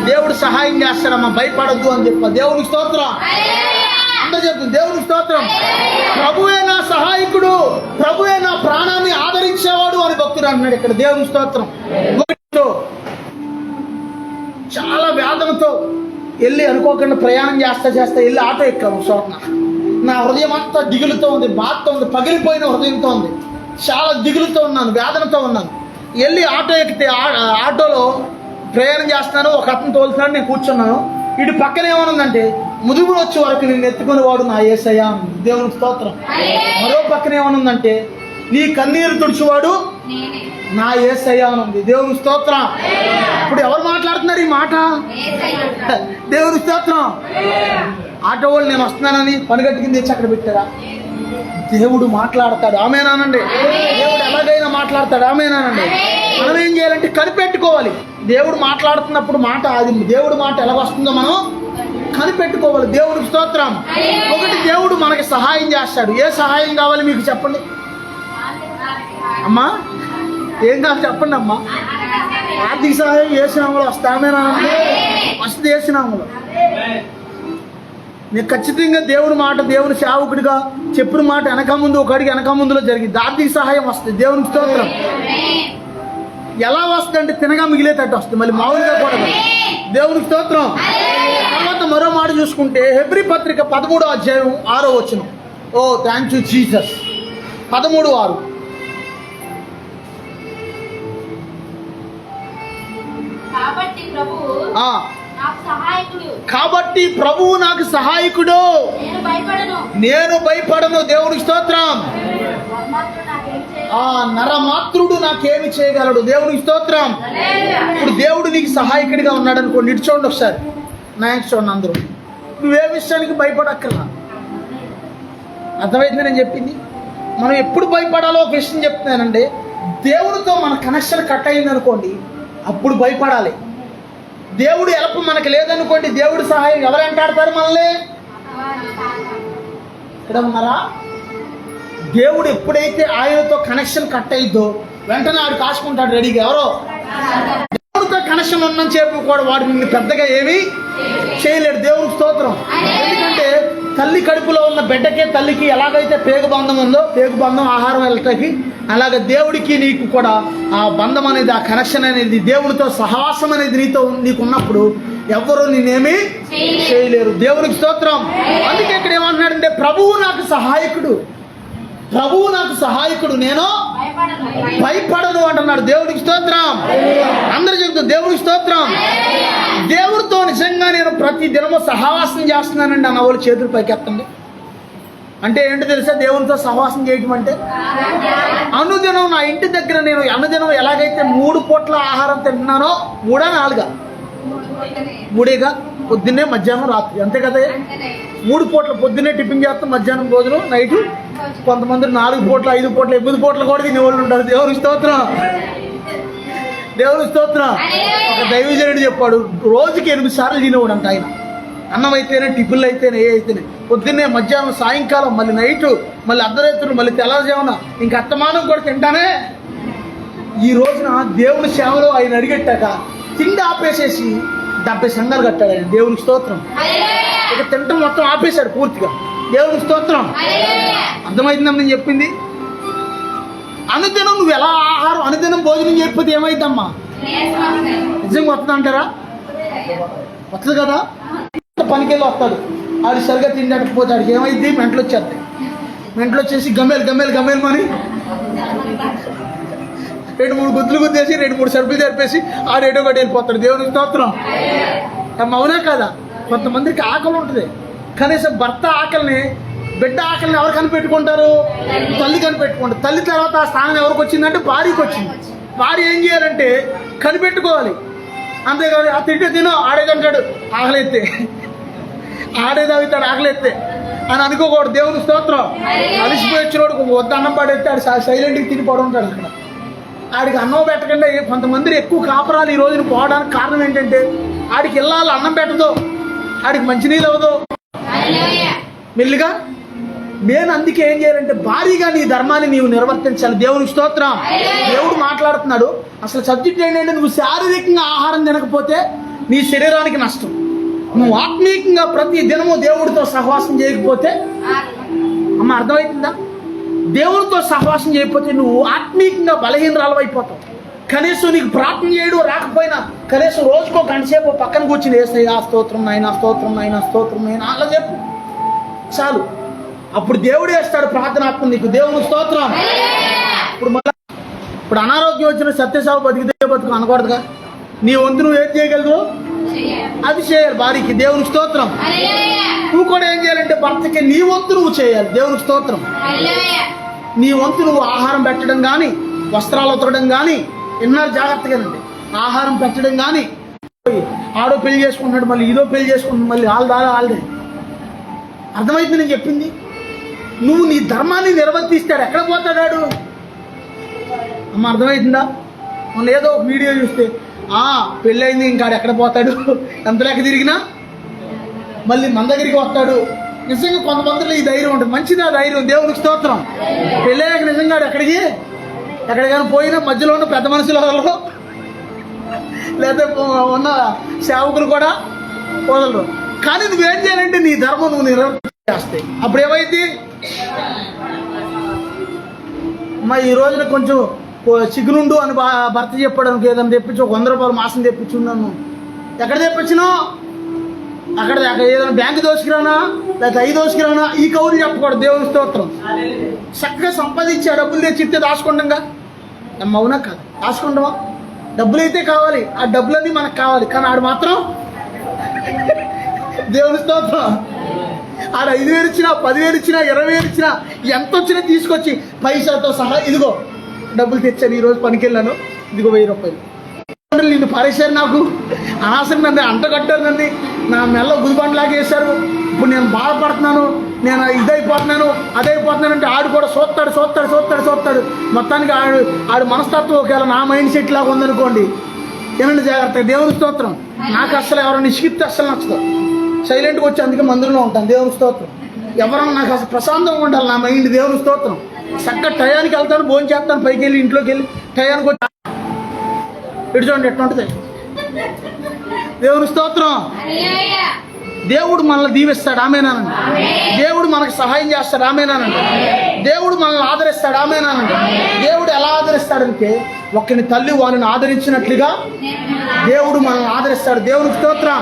దేవుడు సహాయం చేస్తాడమ్మా, భయపడద్దు అని చెప్ప. దేవుని స్తోత్రం. అందరూ చెప్తుంది దేవుని స్తోత్రం. ప్రభువే నా సహాయకుడు, ప్రభువే నా ప్రాణాన్ని ఆదరించేవాడు అని భక్తుడు అన్నాడు ఇక్కడ. దేవుని స్తోత్రం. చాలా వేదనతో వెళ్ళి అనుకోకుండా ప్రయాణం చేస్తా వెళ్ళి ఆటో ఎక్కాము చోటన. నా హృదయం అంతా దిగులుతో ఉంది, బాధతో ఉంది, పగిలిపోయిన హృదయంతో ఉంది, చాలా దిగులుతో ఉన్నాను, వేదనతో ఉన్నాను. వెళ్ళి ఆటో ఎక్కితే ఆటోలో ప్రయాణం చేస్తున్నాను, ఒక అతను తోలుతున్నాడు, నేను కూర్చున్నాను. ఇటు పక్కన ఏమనుందంటే, ముదుగుడు వచ్చే వరకు నేను ఎత్తుకునే వాడు నా యేసయ్య. దేవుని స్తోత్రం. మరో పక్కన ఏమనుందంటే, నీ కన్నీరు తుడిచేవాడు నా యేసయ్య అని ఉంది. దేవుని స్తోత్రం. ఇప్పుడు ఎవరు మాట్లాడుతున్నారు ఈ మాట? దేవుని స్తోత్రం. ఆటో వాళ్ళు నేను వస్తున్నానని పనిగట్టు కింద తెచ్చి అక్కడ పెట్టారా? దేవుడు మాట్లాడతాడు. ఆమేనానండి. దేవుడు ఎలాగైనా మాట్లాడతాడు. ఆమేనానండి. మనం ఏం చేయాలంటే కనిపెట్టుకోవాలి. దేవుడు మాట్లాడుతున్నప్పుడు మాట, అది దేవుడు మాట ఎలా వస్తుందో మనం కనిపెట్టుకోవాలి. దేవుడికి స్తోత్రం. ఒకటి, దేవుడు మనకి సహాయం చేస్తాడు. ఏ సహాయం కావాలి మీకు చెప్పండి అమ్మా? ఏం కావాలి చెప్పండి అమ్మా? ఆర్థిక సహాయం ఏసునామలో వస్తామేనానండి. ఫస్ట్ ఏసునామలో. నేను ఖచ్చితంగా దేవుడి మాట, దేవుని సేవకుడిగా చెప్పిన మాట వెనక ముందు ఒక అడిగి వెనక ముందులో జరిగింది. ఆర్థిక సహాయం వస్తుంది. దేవునికి స్తోత్రం. ఎలా వస్తుంది అంటే తినగా మిగిలేటట్టు వస్తుంది, మళ్ళీ మామూలుగా కూడా. దేవునికి స్తోత్రం. తర్వాత మరో మాట చూసుకుంటే హెబ్రీ పత్రిక 13వ అధ్యాయం 6వ వచనం. ఓ థ్యాంక్ యూ జీసస్. 13:6. కాబట్టి ప్రభువు నాకు సహాయకుడు, నేను భయపడను. దేవునికి స్తోత్రం. నరమాత్రుడు నాకేమి చేయగలడు? దేవునికి స్తోత్రం. ఇప్పుడు దేవుడు నీకు సహాయకుడిగా ఉన్నాడు అనుకోండి. ఇటు చూడండి ఒకసారి, నాయకు చూడండి అందరూ. నువ్వే విషయానికి భయపడక్కర్లా. అర్థమైంది నేను చెప్పింది? మనం ఎప్పుడు భయపడాలో ఒక విషయం చెప్తున్నానండి. దేవుడితో మన కనెక్షన్ కట్ అయింది అనుకోండి, అప్పుడు భయపడాలి. దేవుడు హెల్ప్ మనకు లేదనుకోండి, దేవుడి సహాయం ఎవరు వెంటాడతారు మనల్ని? ఇక్కడ ఉన్నారా? దేవుడు ఎప్పుడైతే ఆయనతో కనెక్షన్ కట్ అయిద్దో వెంటనే ఆడు కాసుకుంటాడు రెడీగా. ఎవరో దేవుడితో కనెక్షన్ ఉన్నని చెప్పి కూడా వాడు నిన్ను పెద్దగా ఏమీ చేయలేడు. దేవుడికి స్తోత్రం. ఎందుకంటే తల్లి కడుపులో ఉన్న బిడ్డకే తల్లికి ఎలాగైతే పేగు బంధం ఉందో, పేగు బంధం ఆహారం వెళ్ళటానికి, అలాగే దేవుడికి నీకు కూడా ఆ బంధం అనేది, ఆ కనెక్షన్ అనేది, దేవుడితో సహవాసం అనేది నీకున్నప్పుడు ఎవరు నేనేమీ చేయలేరు. దేవునికి స్తోత్రం. అందుకే ఇక్కడ ఏమంటున్నాడంటే, ప్రభువు నాకు సహాయకుడు, ప్రభువు నాకు సహాయకుడు, నేను భయపడను అంటున్నాడు. దేవుడికి స్తోత్రం. అందరూ చెప్తారు దేవుడికి స్తోత్రం. దేవుడితో నిజంగా నేను ప్రతి దినము సహవాసం చేస్తున్నానండి అన్న వాళ్ళు చేతులు పైకెత్తండి. అంటే ఏంటో తెలుసా? దేవునితో సహవాసం చేయటం అంటే అనుదినం నా ఇంటి దగ్గర నేను అనుదినం ఎలాగైతే 3 పూట్ల ఆహారం తింటున్నానో, 3 4 3గా, పొద్దున్నే మధ్యాహ్నం రాత్రి, అంతే కదా? 3 పూట్ల. పొద్దున్నే టిఫిన్ చేస్తాం, మధ్యాహ్నం భోజనం, నైట్. కొంతమంది 4 పూట్ల 5 పూట్ల 8 పూట్ల కూడా తినేవాళ్ళు ఉంటారు. దేవుని స్తోత్రం. దేవుని స్తోత్రం. ఒక దైవజనుడు చెప్పాడు, రోజుకి 8 సార్లు తినేవాడు అంట ఆయన. అన్నం అయితేనే, టిఫిన్లు అయితేనే, ఏ అయితేనే. పొద్దున్నే, మధ్యాహ్నం, సాయంకాలం, మళ్ళీ నైటు, మళ్ళీ అర్ధరాత్రులు, మళ్ళీ తెల్లవారుజామున, ఇంక అత్తమానం కూడా తింటానే. ఈ రోజున దేవుని సేవలో ఆయన అడిగట్టాక తిండి ఆపేసేసి 70 సంఘాలు కట్టాడు ఆయన. దేవునికి స్తోత్రం. ఇక తింటం మొత్తం ఆపేశాడు పూర్తిగా. దేవునికి స్తోత్రం. అర్థమైందమ్మా నేను చెప్పింది? అనుదినం నువ్వు ఎలా ఆహారం, అనుదినం భోజనం చేయకపోతే ఏమైందమ్మా? నిజంగా వస్తుంది అంటారా? వస్తుంది కదా. పనికెళ్ళి వస్తాడు, ఆడు సరిగ్గా తిండకపోతే ఆడికి ఏమైంది? మెంటలు వచ్చేస్తాయి. ఇంట్లో వచ్చేసి గమ్మేలు గమ్మేలు గమ్మేలు అని 2-3 గుద్దులు గుద్దేసి 2-3 సరుకులు జరిపేసి ఆడేటో ఒకటి వెళ్ళిపోతాడు. దేవునికి స్తోత్రం. అవునా కదా? కొంతమందికి ఆకలి ఉంటుంది. కనీసం భర్త ఆకలిని, బిడ్డ ఆకలిని ఎవరు కనిపెట్టుకుంటారు? తల్లి కనిపెట్టుకుంటారు. తల్లి తర్వాత ఆ స్థానం ఎవరికి వచ్చిందంటే భార్యకి వచ్చింది. భార్య ఏం చేయాలంటే కనిపెట్టుకోవాలి. అంతేకాదు ఆ తింటే తినో ఆడేదంటాడు ఆకలెత్తే, ఆడేదవుతాడు ఆకలెత్తే అని అనుకోకూడదు. దేవుని స్తోత్రం. అలిసిపోయి వచ్చినోడు వద్ద అన్నం పడేస్తే ఆడు సైలెంట్గా తిని పడుంటాడు అక్కడ. ఆడికి అన్నం పెట్టకుండా కొంతమంది ఎక్కువ కాపురాలు ఈ రోజున పోవడానికి కారణం ఏంటంటే ఆడికి ఇల్లాలు అన్నం పెట్టదు, ఆడికి మంచినీళ్ళు అవ్వదు. మెల్లిగా నేను అందుకే ఏం చేయాలంటే భారీగా నీ ధర్మాన్ని నీవు నిర్వర్తించాలి. దేవునికి స్తోత్రం. దేవుడు మాట్లాడుతున్నాడు. అసలు సబ్జెక్ట్ ఏంటంటే నువ్వు శారీరకంగా ఆహారం తినకపోతే నీ శరీరానికి నష్టం. నువ్వు ఆత్మీయంగా ప్రతి దినము దేవుడితో సహవాసం చేయకపోతే, అమ్మ అర్థమవుతుందా? దేవుడితో సహవాసం చేయకపోతే నువ్వు ఆత్మీయంగా బలహీనరాలు అయిపోతావు. కనీసం నీకు ప్రార్థన చేయడం రాకపోయినా కనీసం రోజుకో గంటసేపు పక్కన కూర్చుని ఏసయ్యా స్తోత్రం నాయనా, స్తోత్రం నాయనా, స్తోత్రం నాయనా అలా చెప్పు చాలు. అప్పుడు దేవుడు వేస్తాడు ప్రార్థనాత్మ నీకు. దేవుని స్తోత్రం. ఇప్పుడు అనారోగ్యం వచ్చిన సత్యసావు బతికితే బతుకు అనకూడదుగా. నీ వంతు నువ్వు ఏం చేయగలవు అది చేయాలి భార్యకి. దేవునికి స్తోత్రం. నువ్వు కూడా ఏం చేయాలంటే భర్తకి నీ వంతు నువ్వు చేయాలి. దేవునికి స్తోత్రం. నీ వంతు నువ్వు ఆహారం పెట్టడం కానీ, వస్త్రాలు ఉతరడం కానీ, ఎన్నో జాగ్రత్తగానండి, ఆహారం పెట్టడం కానీ. ఆడో పెళ్లి చేసుకుంటున్నాడు, మళ్ళీ ఇదో పెళ్లి చేసుకుంటున్నాడు, మళ్ళీ ఆల్దే. అర్థమైంది నేను చెప్పింది? నువ్వు నీ ధర్మాన్ని నిర్వర్తిస్తాడు ఎక్కడ పోతాడాడు? అమ్మ అర్థమవుతుందా? మొన్న ఏదో ఒక వీడియో చూస్తే పెళ్ళయింది ఇంకాడు ఎక్కడ పోతాడు, ఎంత లెక్క తిరిగినా మళ్ళీ మన దగ్గరికి వస్తాడు. నిజంగా కొంతమందిలో ఈ ధైర్యం ఉంటుంది. మంచిది ఆ ధైర్యం. దేవునికి స్తోత్రం. పెళ్ళయ్యాక నిజంగా ఎక్కడికైనా పోయినా మధ్యలో ఉన్న పెద్ద మనుషులలో లేదా ఉన్న సేవకులు కూడా వదలరు. కానీ నువ్వేం చేయాలంటే నీ ధర్మం నువ్వు నిర్వర్తిస్తాయి. అప్పుడు ఏమైంది? మా ఈ రోజున కొంచెం చిగురుండు అని భర్త చెప్పడానికి ఏదైనా తెప్పించి ఒక 100 రూపాయలు మాసం తెప్పించున్నాను. ఎక్కడ తెప్పించినావు? అక్కడ ఏదైనా బ్యాంకు దోసుకురానా లేకపోతే 5 దోసుకురానా ఈ కౌరు చెప్పకూడదు. దేవుని స్తోత్రం. చక్కగా సంపాదించి ఆ డబ్బులు తెచ్చిస్తే దాచుకుంటాంగా. అవునా కాదు? దాచుకుంటావా? డబ్బులు అయితే కావాలి, ఆ డబ్బులన్నీ మనకు కావాలి. కానీ ఆడు మాత్రం దేవుని స్తోత్రం. ఆడ 5,000 ఇచ్చినా, 10,000 ఇచ్చినా, 20,000 ఇచ్చినా, ఎంత వచ్చినా తీసుకొచ్చి పైసలతో సహా ఇదిగో డబ్బులు తెచ్చాను, ఈరోజు పనికి వెళ్ళాను, ఇదిగో 1000 రూపాయలు. నిన్ను పారేశారు, నాకు అనవసరం నన్ను అంటగట్టారు, నన్ను నా మెల్ల గుదిబండలాగా వేశారు. ఇప్పుడు నేను బాధపడుతున్నాను, నేను ఇదైపోతున్నాను, అదైపోతున్నాను అంటే ఆడు కూడా చూస్తాడు. మొత్తానికి ఆడు మనస్తత్వం ఒకవేళ నా మైండ్ సెట్ లాగా ఉందనుకోండి, ఏనండి జాగ్రత్త. దేవుని స్తోత్రం. నాకు అసలు ఎవరైనా నిష్కిప్తే అస్సలు నచ్చదు. సైలెంట్గా వచ్చి అందుకే మందిరంలో ఉంటాను. దేవుని స్తోత్రం. ఎవరన్నా నాకు అసలు ప్రశాంతంగా ఉండాలి నా మైండ్. దేవుని స్తోత్రం. చక్కగా టయానికి వెళ్తాను, భోజనం చేస్తాను, పైకి వెళ్ళి ఇంట్లోకి వెళ్ళి టయానికి వచ్చి ఇటు చూడండి ఎట్లా ఉంటుంది. దేవుని స్తోత్రం. దేవుడు మనల్ని దీవిస్తాడు. ఆమేనానండి. దేవుడు మనకు సహాయం చేస్తాడు. ఆమేనానండి. దేవుడు మనల్ని ఆదరిస్తాడు. ఆమేనానండి. దేవుడు ఎలా ఆదరిస్తాడంటే ఒకరిని తల్లి వారిని ఆదరించినట్లుగా దేవుడు మనల్ని ఆదరిస్తాడు. దేవుని స్తోత్రం.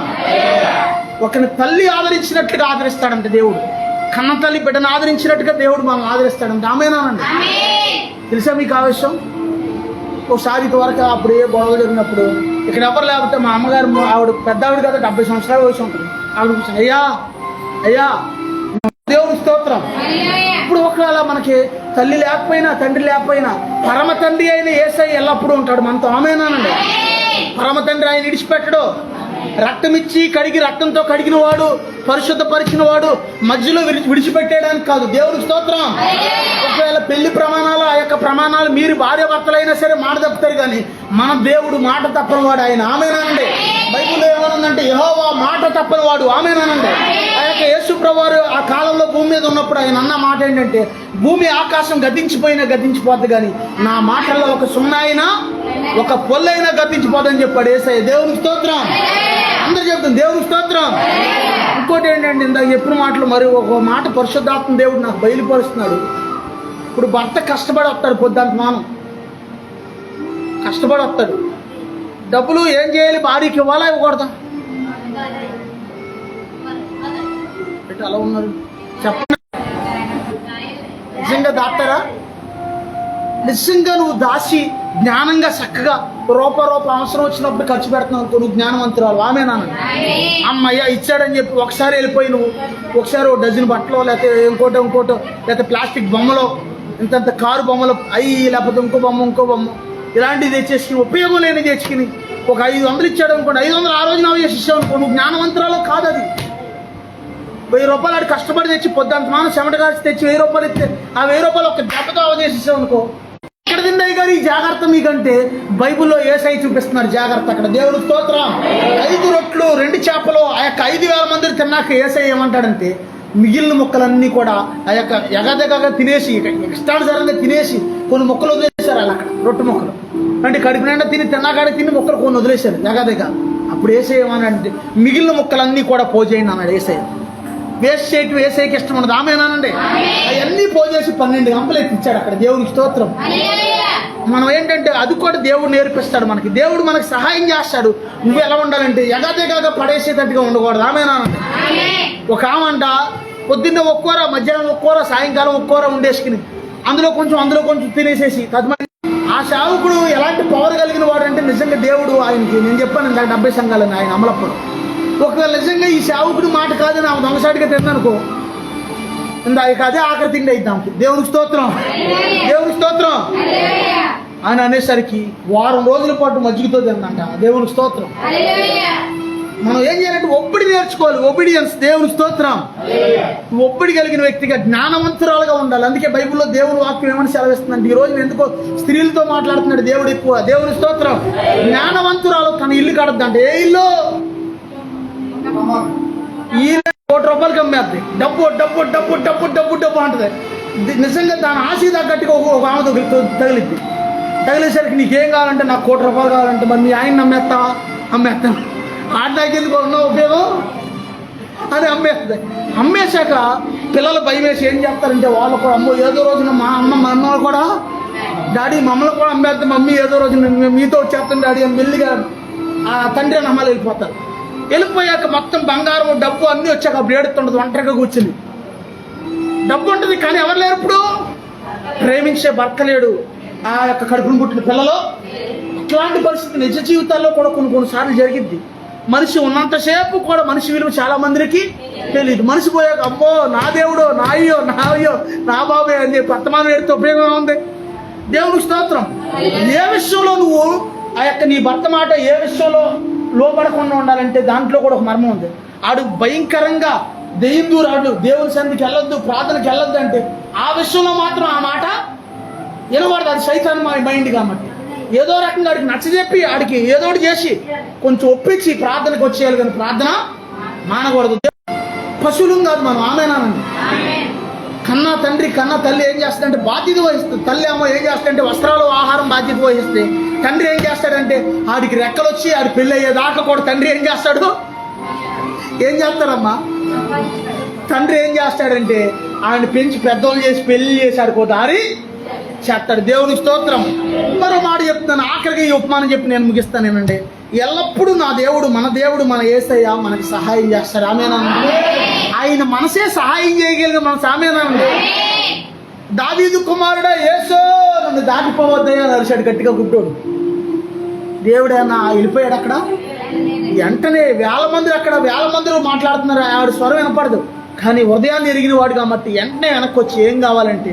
ఒకరిని తల్లి ఆదరించినట్లుగా ఆదరిస్తాడంటే దేవుడు, కన్న తల్లి బిడ్డను ఆదరించినట్టుగా దేవుడు మనల్ని ఆదరిస్తాడంటే. ఆమేనానండి. తెలుసా మీకు ఆ విషయం? ఒకసారి ఇదివరకు అప్పుడు ఏ గొడవ జరిగినప్పుడు ఇక్కడ ఎవరు లేకపోతే మా అమ్మగారు, ఆవిడ పెద్ద ఆవిడ కదా, 70 సంవత్సరాల వయసు ఉంటుంది. ఆవిడ కూర్చొని అయ్యా దేవుని స్తోత్రం. ఇప్పుడు ఒకవేళ మనకి తల్లి లేకపోయినా తండ్రి లేకపోయినా పరమ తండ్రి అయిన యేసయ్య ఎల్లప్పుడూ ఉంటాడు మనతో. ఆమేనానండి. పరమ తండ్రి ఆయన విడిచిపెట్టడు. రక్తం ఇచ్చి కడిగి రక్తంతో కడిగిన వాడు, పరిశుద్ధపరిచిన వాడు మధ్యలో విడిచిపెట్టేయడానికి కాదు. దేవునికి స్తోత్రం. ఒకవేళ పెళ్లి ప్రమాణాలు, ఆ యొక్క ప్రమాణాలు మీరు భార్య భర్తలైనా సరే మాట తప్పుతారు, కానీ మన దేవుడు మాట తప్పని వాడు ఆయన. ఆమేనానండి. బైబిల్లో ఏమనుందంటే యెహోవా మాట తప్పని వాడు. ఆమేనానండి. ఆ యొక్క యేసు ప్రభువారు ఆ కాలంలో భూమి మీద ఉన్నప్పుడు ఆయన అన్న మాట ఏంటంటే, భూమి ఆకాశం గతించిపోయినా గతించిపోద్ది, కానీ నా మాటల్లో ఒక సున్నాయినా ఒక పొల్లైనా గతించిపోదని చెప్పాడు యేసయ్య. దేవునికి స్తోత్రం. అందరూ చెప్తాం దేవునికి స్తోత్రం. ఇంకోటి ఏంటంటే ఇందాక చెప్పిన మాటలు మరి ఒక మాట పరిశుద్ధాత్మ దేవుడు నాకు బయలుపరుస్తున్నాడు. ఇప్పుడు భర్త కష్టపడి వస్తాడు, పొద్దుంత మానం కష్టపడి వస్తాడు. డబ్బులు ఏం చేయాలి? భార్యకి ఇవ్వాలా ఇవ్వకూడదా? అలా ఉన్నారు చెప్పండి. నిజంగా దాటారా? నిజంగా నువ్వు దాచి జ్ఞానంగా చక్కగా రూప అవసరం వచ్చినప్పుడు ఖర్చు పెడుతున్నావు అనుకో, నువ్వు జ్ఞానవంతురాలు. ఆమెనా? అమ్మయ్య ఇచ్చాడని చెప్పి ఒకసారి వెళ్ళిపోయి నువ్వు ఒకసారి 1 డజన్ బట్టలో, లేకపోతే ఇంకోటో లేకపోతే ప్లాస్టిక్ బొమ్మలో, ఇంత కారు బొమ్మలో లేకపోతే ఇంకో బొమ్మ ఇలాంటివి తెచ్చేసుకుని ఉపయోగం లేని తెచ్చుకుని ఒక 500 ఇచ్చాడు అనుకోండి, 500 ఆ రోజు నవ్వు చేసి ఇచ్చావు అనుకో, నువ్వు జ్ఞానవంతురాలు కాదు. అది 1000 రూపాయలు ఆడు కష్టపడి తెచ్చి పొద్దుంత మానం చెమట కాల్చి తెచ్చి 1000 రూపాయలు ఇస్తే ఆ 1000 రూపాయలు ఒక దెబ్బతో అవజేసి ఇచ్చావు అనుకో. ఇక్కడ తిన్నాయి కానీ ఈ జాగ్రత్త మీకంటే బైబుల్లో యేసయ్య చూపిస్తున్నారు జాగ్రత్త. అక్కడ దేవుడు స్తోత్రం. 5 రొట్లు 2 చేపలు ఆ యొక్క 5,000 మంది తిన్నాక యేసయ్య ఏమంటాడంటే మిగిలిన ముక్కలన్నీ కూడా ఆ యొక్క ఎగదెగగా తినేసి ఇష్టానుసారంగా తినేసి కొన్ని ముక్కలు వదిలేశారు. అలా అక్కడ రొట్టె ముక్కలు అంటే కడుపు నిండా తిన్నాకాడే తిని ముక్కలు కొన్ని వదిలేశారు ఎగదెగ. అప్పుడు యేసయ్య ఏమన్నాడంటే మిగిలిన ముక్కలన్నీ కూడా పోజేయండి అన్నాడు యేసయ్య. వేస్ట్ చేయటం యేసయ్యకి ఇష్టం ఉండదు. ఆమేనానండి? అవన్నీ పోజేసి 12 గంపలు ఎత్తిచ్చాడు అక్కడ. దేవునికి స్తోత్రం. మనం ఏంటంటే అది కూడా దేవుడు నేర్పిస్తాడు మనకి. దేవుడు మనకి సహాయం చేస్తాడు. నువ్వు ఎలా ఉండాలంటే ఎగదెగగా పడేసేటట్టుగా ఉండకూడదు. ఆమేనానండి? ఒక ఆమంట పొద్దున్నే ఒక్కోర, మధ్యాహ్నం ఒక్కోర, సాయంకాలం ఒక్కోర ఉండేసుకుని అందులో కొంచెం తినేసేసి తదుపరి ఆ సేవకుడు ఎలాంటి పవర్ కలిగిన వాడు అంటే నిజంగా దేవుడు ఆయనకి, నేను చెప్పాను ఇందాక 70 సంఘాలని ఆయన అమలప్పుడు, ఒకవేళ నిజంగా ఈ సేవకుడు మాట కాదని ఆమె దొంగసాటిగా తిందనుకో, ఇక అదే ఆఖరి తిండి అయిద్దాం. దేవునికి స్తోత్రం. ఆయన అనేసరికి 1 వారం రోజుల పాటు మజ్జిగతో తిందంట. దేవునికి స్తోత్రం. మనం ఏం చేయాలంటే ఒప్పిడి నేర్చుకోవాలి. ఒబీడియన్స్. దేవుని స్తోత్రం. ఒప్పిడి కలిగిన వ్యక్తిగా జ్ఞానవంతురాలుగా ఉండాలి. అందుకే బైబిల్లో దేవుని వాక్యం ఏమని సెలవిస్తుందంటే, ఈ రోజు ఎందుకో స్త్రీలతో మాట్లాడుతున్నాడు దేవుడు ఎక్కువ. దేవుని స్తోత్రం. జ్ఞానవంతురాలు తన ఇల్లు కడద్దంటే ఏ ఇల్లు? ఈ 1 కోటి రూపాయలకి అమ్మేద్ది. డబ్బు అంటది. నిజంగా దాని ఆశ తగ్గట్టుగా ఒక ఆమె తగిలేసరికి నీకేం కావాలంటే నాకు 1 కోటి రూపాయలు కావాలంటే మరి మీ ఆయన అమ్మేస్తాను ఆడదాకెందుకు ఉన్న ఉపయోగం అని అమ్మేస్తుంది. అమ్మేశాక పిల్లలు భయం వేసి ఏం చేస్తారంటే వాళ్ళు కూడా అమ్మో ఏదో రోజున మా అమ్మ కూడా డాడీ మమ్మల్ని కూడా అమ్మేద్దాం, మమ్మీ ఏదో రోజు మీతో వచ్చేస్తాను డాడీ అని మెల్లిగా ఆ తండ్రి అని అమ్మాలు వెళ్ళిపోతారు. వెళ్ళిపోయాక మొత్తం బంగారం డబ్బు అన్నీ వచ్చాక అప్పుడు ఏడుతుండదు. ఒంటరిగా కూర్చుని డబ్బు ఉంటుంది కానీ ఎవరు లేరు. ఇప్పుడు ప్రేమించే భర్త లేడు, ఆ యొక్క కడుపును పుట్టిన పిల్లలు. ఇట్లాంటి పరిస్థితి నిజ జీవితాల్లో కూడా కొన్నిసార్లు జరిగిద్ది. మనిషి ఉన్నంతసేపు కూడా మనిషి విలువ చాలా మందికి తెలియదు. మనిషి పోయాక అమ్మో నా దేవుడో నా అయ్యో నా బాబే అని చెప్పి వర్తమానం ఎడితే ఉపయోగం ఉంది. దేవునికి స్తోత్రం. ఏ విషయంలో నువ్వు ఆ యొక్క నీ భర్త మాట ఏ విషయంలో లోపడకుండా ఉండాలంటే దాంట్లో కూడా ఒక మర్మం ఉంది. ఆడు భయంకరంగా దెయ్యం దూరాడు, దేవుని సన్నిధికి వెళ్ళొద్దు, ప్రార్థనకి వెళ్ళొద్దు అంటే ఆ విషయంలో మాత్రం ఆ మాట వినబడదు. అది సైతాన్ మైండ్ కాబట్టి ఏదో రకంగా ఆడికి నచ్చజెప్పి ఆడికి ఏదో ఒకటి చేసి కొంచెం ఒప్పించి ప్రార్థనకు వచ్చేయాలి కానీ ప్రార్థన మానకూడదు. పశువులం కాదు మనం. ఆమేనానండి? కన్నా తండ్రి కన్నా తల్లి ఏం చేస్తాడంటే బాధ్యత వహిస్తుంది. తల్లి ఏమో ఏం చేస్తాడంటే వస్త్రాలు ఆహారం బాధ్యత వహిస్తే, తండ్రి ఏం చేస్తాడంటే ఆడికి రెక్కలు వచ్చి ఆడి పెళ్ళి అయ్యేదాకా కూడా తండ్రి ఏం చేస్తాడు? ఏం చేస్తారమ్మా? తండ్రి ఏం చేస్తాడంటే ఆయన పెంచి పెద్దోళ్ళు చేసి పెళ్లి చేసి ఆడుకో దారి చేస్తాడు. దేవుని స్తోత్రం. మరో మాట చెప్తాను, ఆఖరికి ఈ ఉపమానం చెప్పి నేను ముగిస్తానేనండి. ఎల్లప్పుడూ నా దేవుడు మన యేసయ్య మనకి సహాయం చేస్తాడు. ఆమేనండి? ఆయన మనసే సహాయం చేయగలిగిన మన సామేనండి. దావీదు కుమారుడా యేసో నన్ను దాటిపోవద్దయ్యా అని అరిశాడు గట్టిగా గుడ్డోడు. దేవుడేనా వెళ్ళిపోయాడు అక్కడ. వెంటనే 1000 మంది మాట్లాడుతున్నారు, ఆవిడ స్వరం వినపడదు కానీ హృదయాన్ని ఎరిగిన వాడు కాబట్టి వెంటనే వెనక్కి వచ్చి ఏం కావాలంటే,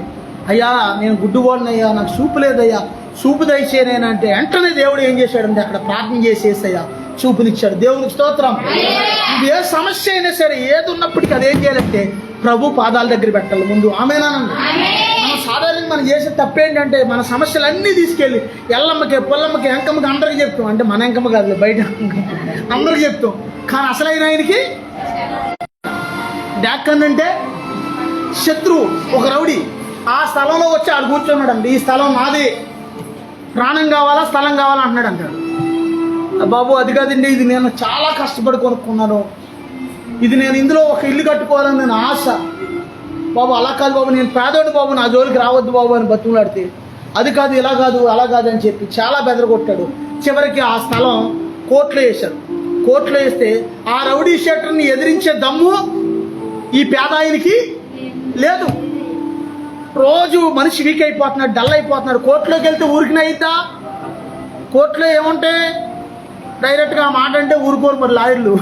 అయ్యా నేను గుడ్డువాడినయ్యా, నాకు చూపు లేదయ్యా, చూపు దయచేయనంటే వెంటనే దేవుడు ఏం చేశాడంటే అక్కడ ప్రార్థన చేసేసయ్యా చూపునిచ్చాడు. దేవునికి స్తోత్రం. ఇది ఏ సమస్య అయినా సరే ఏది ఉన్నప్పటికీ అది ఏం చేయాలంటే ప్రభు పాదాల దగ్గర పెట్టాలి ముందు. ఆమేనానండి? మనం సాధారణంగా మనం చేసే తప్పేంటంటే మన సమస్యలన్నీ తీసుకెళ్ళి ఎల్లమ్మకి పొల్లమ్మకి ఎంకమ్మకి అందరికి చెప్తాం. అంటే మన ఎంకమ్మ కాదు బయట అందరికి చెప్తాం. కానీ అసలైన ఆయనకి డాక్కన్నంటే శత్రువు, ఒక రౌడీ ఆ స్థలంలో వచ్చి ఆడు కూర్చున్నాడండి. ఈ స్థలం నాది, ప్రాణం కావాలా స్థలం కావాలా అంటున్నాడు. బాబు అది కాదండి, ఇది నేను చాలా కష్టపడి కొనుక్కున్నాను, ఇది నేను ఇందులో ఒక ఇల్లు కట్టుకోవాలని నేను ఆశ. బాబు అలా కాదు బాబు, నేను పేదోడు బాబు, నా జోలికి రావద్దు బాబు అని బతుకులాడితే, అది కాదు ఇలా కాదు అలా కాదు అని చెప్పి చాలా బెదరగొట్టాడు. చివరికి ఆ స్థలం కోర్టులో వేశారు. కోర్టులో వేస్తే ఆ రౌడీ షెటర్ని ఎదిరించే దమ్ము ఈ పేదాయనికి లేదు. రోజు మనిషి వీక్ అయిపోతున్నాడు, డల్ అయిపోతున్నాడు. కోర్టులోకి వెళ్తే ఊరికినే అయిద్దా? కోర్టులో ఏముంటే డైరెక్ట్గా ఆ మాట అంటే ఊరుకోరు మరి లాయర్లు.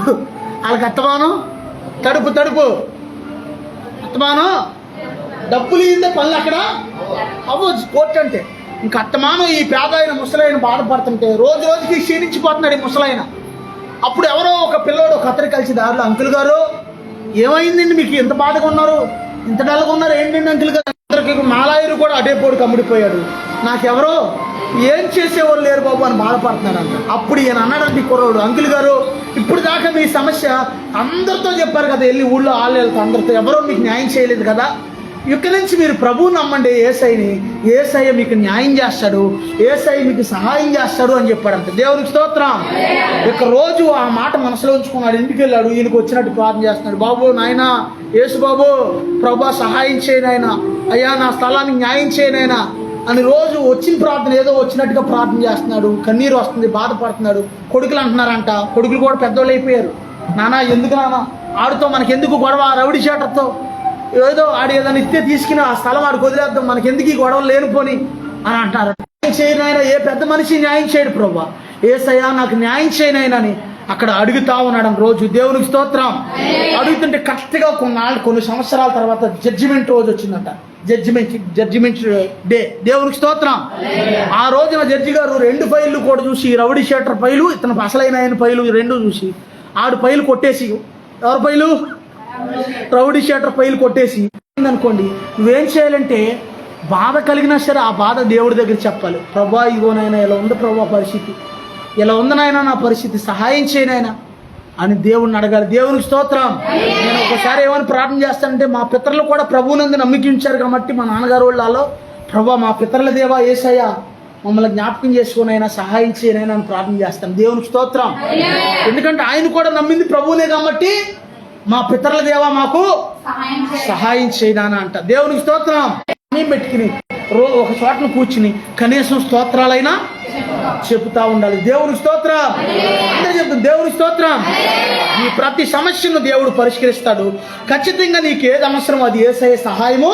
వాళ్ళకి అత్తమానం తడుపు అత్తమానం డబ్బులు ఇస్తే పనులు అక్కడ అవ్వచ్చు కోర్టు అంటే. ఇంక అత్తమానం ఈ పేద అయిన ముసలైన బాధపడుతుంటే రోజు రోజుకి క్షీణించిపోతున్నాడు ఈ ముసలైన. అప్పుడు ఎవరో ఒక పిల్లోడు ఒక అతను కలిసి దారిలో, అంకుల్ గారు ఏమైందండి మీకు ఇంత బాధగా ఉన్నారు, ఇంత డల్గా ఉన్నారు ఏంటండి అంకుల్ గారు? అందరికి మాలాయరు కూడా అదే పోడు కమ్ముడిపోయాడు. నాకెవరో ఏం చేసేవాళ్ళు లేరు బాబు అని బాధపడుతున్నాడు అంట. అప్పుడు ఈయన అన్నాడంటే కుర్రోడు, అంకుల్ గారు ఇప్పుడు దాకా మీ సమస్య అందరితో చెప్పారు కదా, వెళ్ళి ఊళ్ళో వాళ్ళు వెళ్తే అందరితో ఎవరో మీకు న్యాయం చేయలేదు కదా, ఇక్కడి నుంచి మీరు ప్రభువు నమ్మండి, ఏసైని, ఏసయ్య మీకు న్యాయం చేస్తాడు, ఏసయ్య మీకు సహాయం చేస్తాడు అని చెప్పాడంట. దేవునికి స్తోత్రం. ఇక రోజు ఆ మాట మనసులో ఉంచుకున్నాడు. ఇంటికి వెళ్ళాడు, ఈయనకు వచ్చినట్టు ప్రార్థన చేస్తున్నాడు. బాబు నాయనా యేసు బాబు, ప్రభా సహాయం చేయనైనా, అయ్యా నా స్థలాన్ని న్యాయం చేయనైనా అని రోజు వచ్చిన ప్రార్థన ఏదో వచ్చినట్టుగా ప్రార్థన చేస్తున్నాడు. కన్నీరు వస్తుంది, బాధపడుతున్నాడు. కొడుకులు అంటున్నారంట, కొడుకులు కూడా పెద్దోళ్ళు అయిపోయారు. నానా ఎందుకు నాన్న ఆడితో మనకెందుకు గొడవ, రౌడీ షేటర్తో ఏదో ఆడి ఏదైనా ఇస్తే తీసుకుని ఆ స్థలం ఆడికి వదిలేద్దాం, మనకెందుకు ఈ గొడవలు లేనిపోని అని అంటారు. న్యాయం చేయనైనా ఏ పెద్ద మనిషి న్యాయం చేయడు ప్రభా, ఏసయ్యా నాకు న్యాయం చేయనైనా అని అక్కడ అడుగుతా ఉన్నాడు రోజు. దేవునికి స్తోత్రం. అడుగుతుంటే కరెక్ట్గా కొన్ని సంవత్సరాల తర్వాత జడ్జిమెంట్ రోజు వచ్చిందంట. Judgement day. దేవునికి స్తోత్రం. ఆ రోజున జడ్జి గారు 2 ఫైళ్ళు కూడా చూసి, రౌడీ షీటర్ ఫైలు, ఇతను అసలైన ఆయన ఫైలు 2 చూసి, ఆడు ఫైలు కొట్టేసి, ఎవరి ఫైలు? రౌడీ షీటర్ ఫైలు కొట్టేసి అనుకోండి, నువ్వేం చేయాలంటే బాధ కలిగినా సరే ఆ బాధ దేవుడి దగ్గర చెప్పాలి. ప్రభా ఇగోనైనా ఇలా ఉంది ప్రభా పరిస్థితి, ఇలా ఉందనైనా నా పరిస్థితి, సహాయం చేయనైనా అని దేవుడిని అడగాలి. దేవునికి స్తోత్రం. నేను ఒకసారి ఏమని ప్రార్థన చేస్తానంటే, మా పితరులు కూడా ప్రభువునందు నమ్మికించారు కాబట్టి మా నాన్నగారు వాళ్ళలో, ప్రభా మా పితరుల దేవా యేసయ్య మమ్మల్ని జ్ఞాపకం చేసుకునైనా సహాయం చేయనైనా అని ప్రార్థన చేస్తాను. దేవునికి స్తోత్రం. ఎందుకంటే ఆయన కూడా నమ్మింది ప్రభువునే కాబట్టి, మా పితరుల దేవా మాకు సహాయం చేయనా అంట. దేవునికి స్తోత్రం. పెట్టుకుని ఒక చోటను కూర్చుని కనీసం స్తోత్రాలైనా చెబుతా ఉండాలి. దేవునికి స్తోత్రం. అందరూ చెప్తాం దేవునికి స్తోత్రం. నీ ప్రతి సమస్యను దేవుడు పరిష్కరిస్తాడు. ఖచ్చితంగా నీకు ఏది అవసరం అది యేసయ్య సహాయము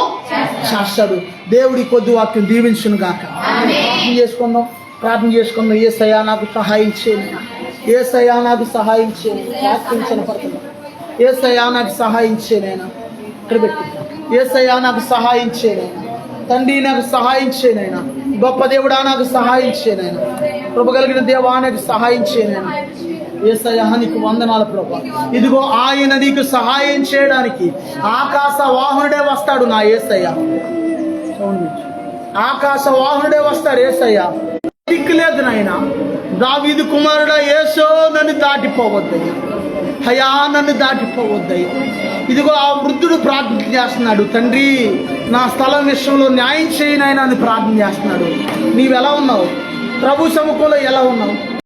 చేస్తాడు. దేవుడి కొద్ది వాక్యం దీవించును గాక. ప్రార్థన చేసుకుందాం. యేసయ్య నాకు సహాయం చేయండి, యేసయ్య నాకు సహాయం చేయండి. ప్రార్థించని పడుతున్నా. యేసయ్య నాకు సహాయం చేయనైనా, ఇక్కడ పెట్టి యేసయ్య నాకు సహాయం చేయనైనా, తండ్రి నాకు సహాయం చేయనైనా, గొప్ప దేవుడా నాకు సహాయం చేయనైనా, కృప కలిగిన దేవా నాకు సహాయం చేయనైనా. యేసయ్య నీకు వందనాలు ప్రభా. ఇదిగో ఆయన నీకు సహాయం చేయడానికి ఆకాశ వాహనుడే వస్తాడు. నా యేసయ్య ఆకాశ వాహనుడే వస్తాడు. యేసయ్య దిక్కు లేదు నాయన. దావీదు కుమారుడా యేసో నన్ను దాటిపోవద్దయ్యా, అయ్యా నన్ను దాటిపోవద్దయ్యా. ఇదిగో ఆ వృద్ధుడు ప్రార్థన చేస్తున్నాడు, తండ్రి నా స్థలం విషయంలో న్యాయం చేయనైనా అని ప్రార్థన చేస్తున్నాడు. నీవు ఎలా ఉన్నావు? ప్రభు సముఖంలో ఎలా ఉన్నావు?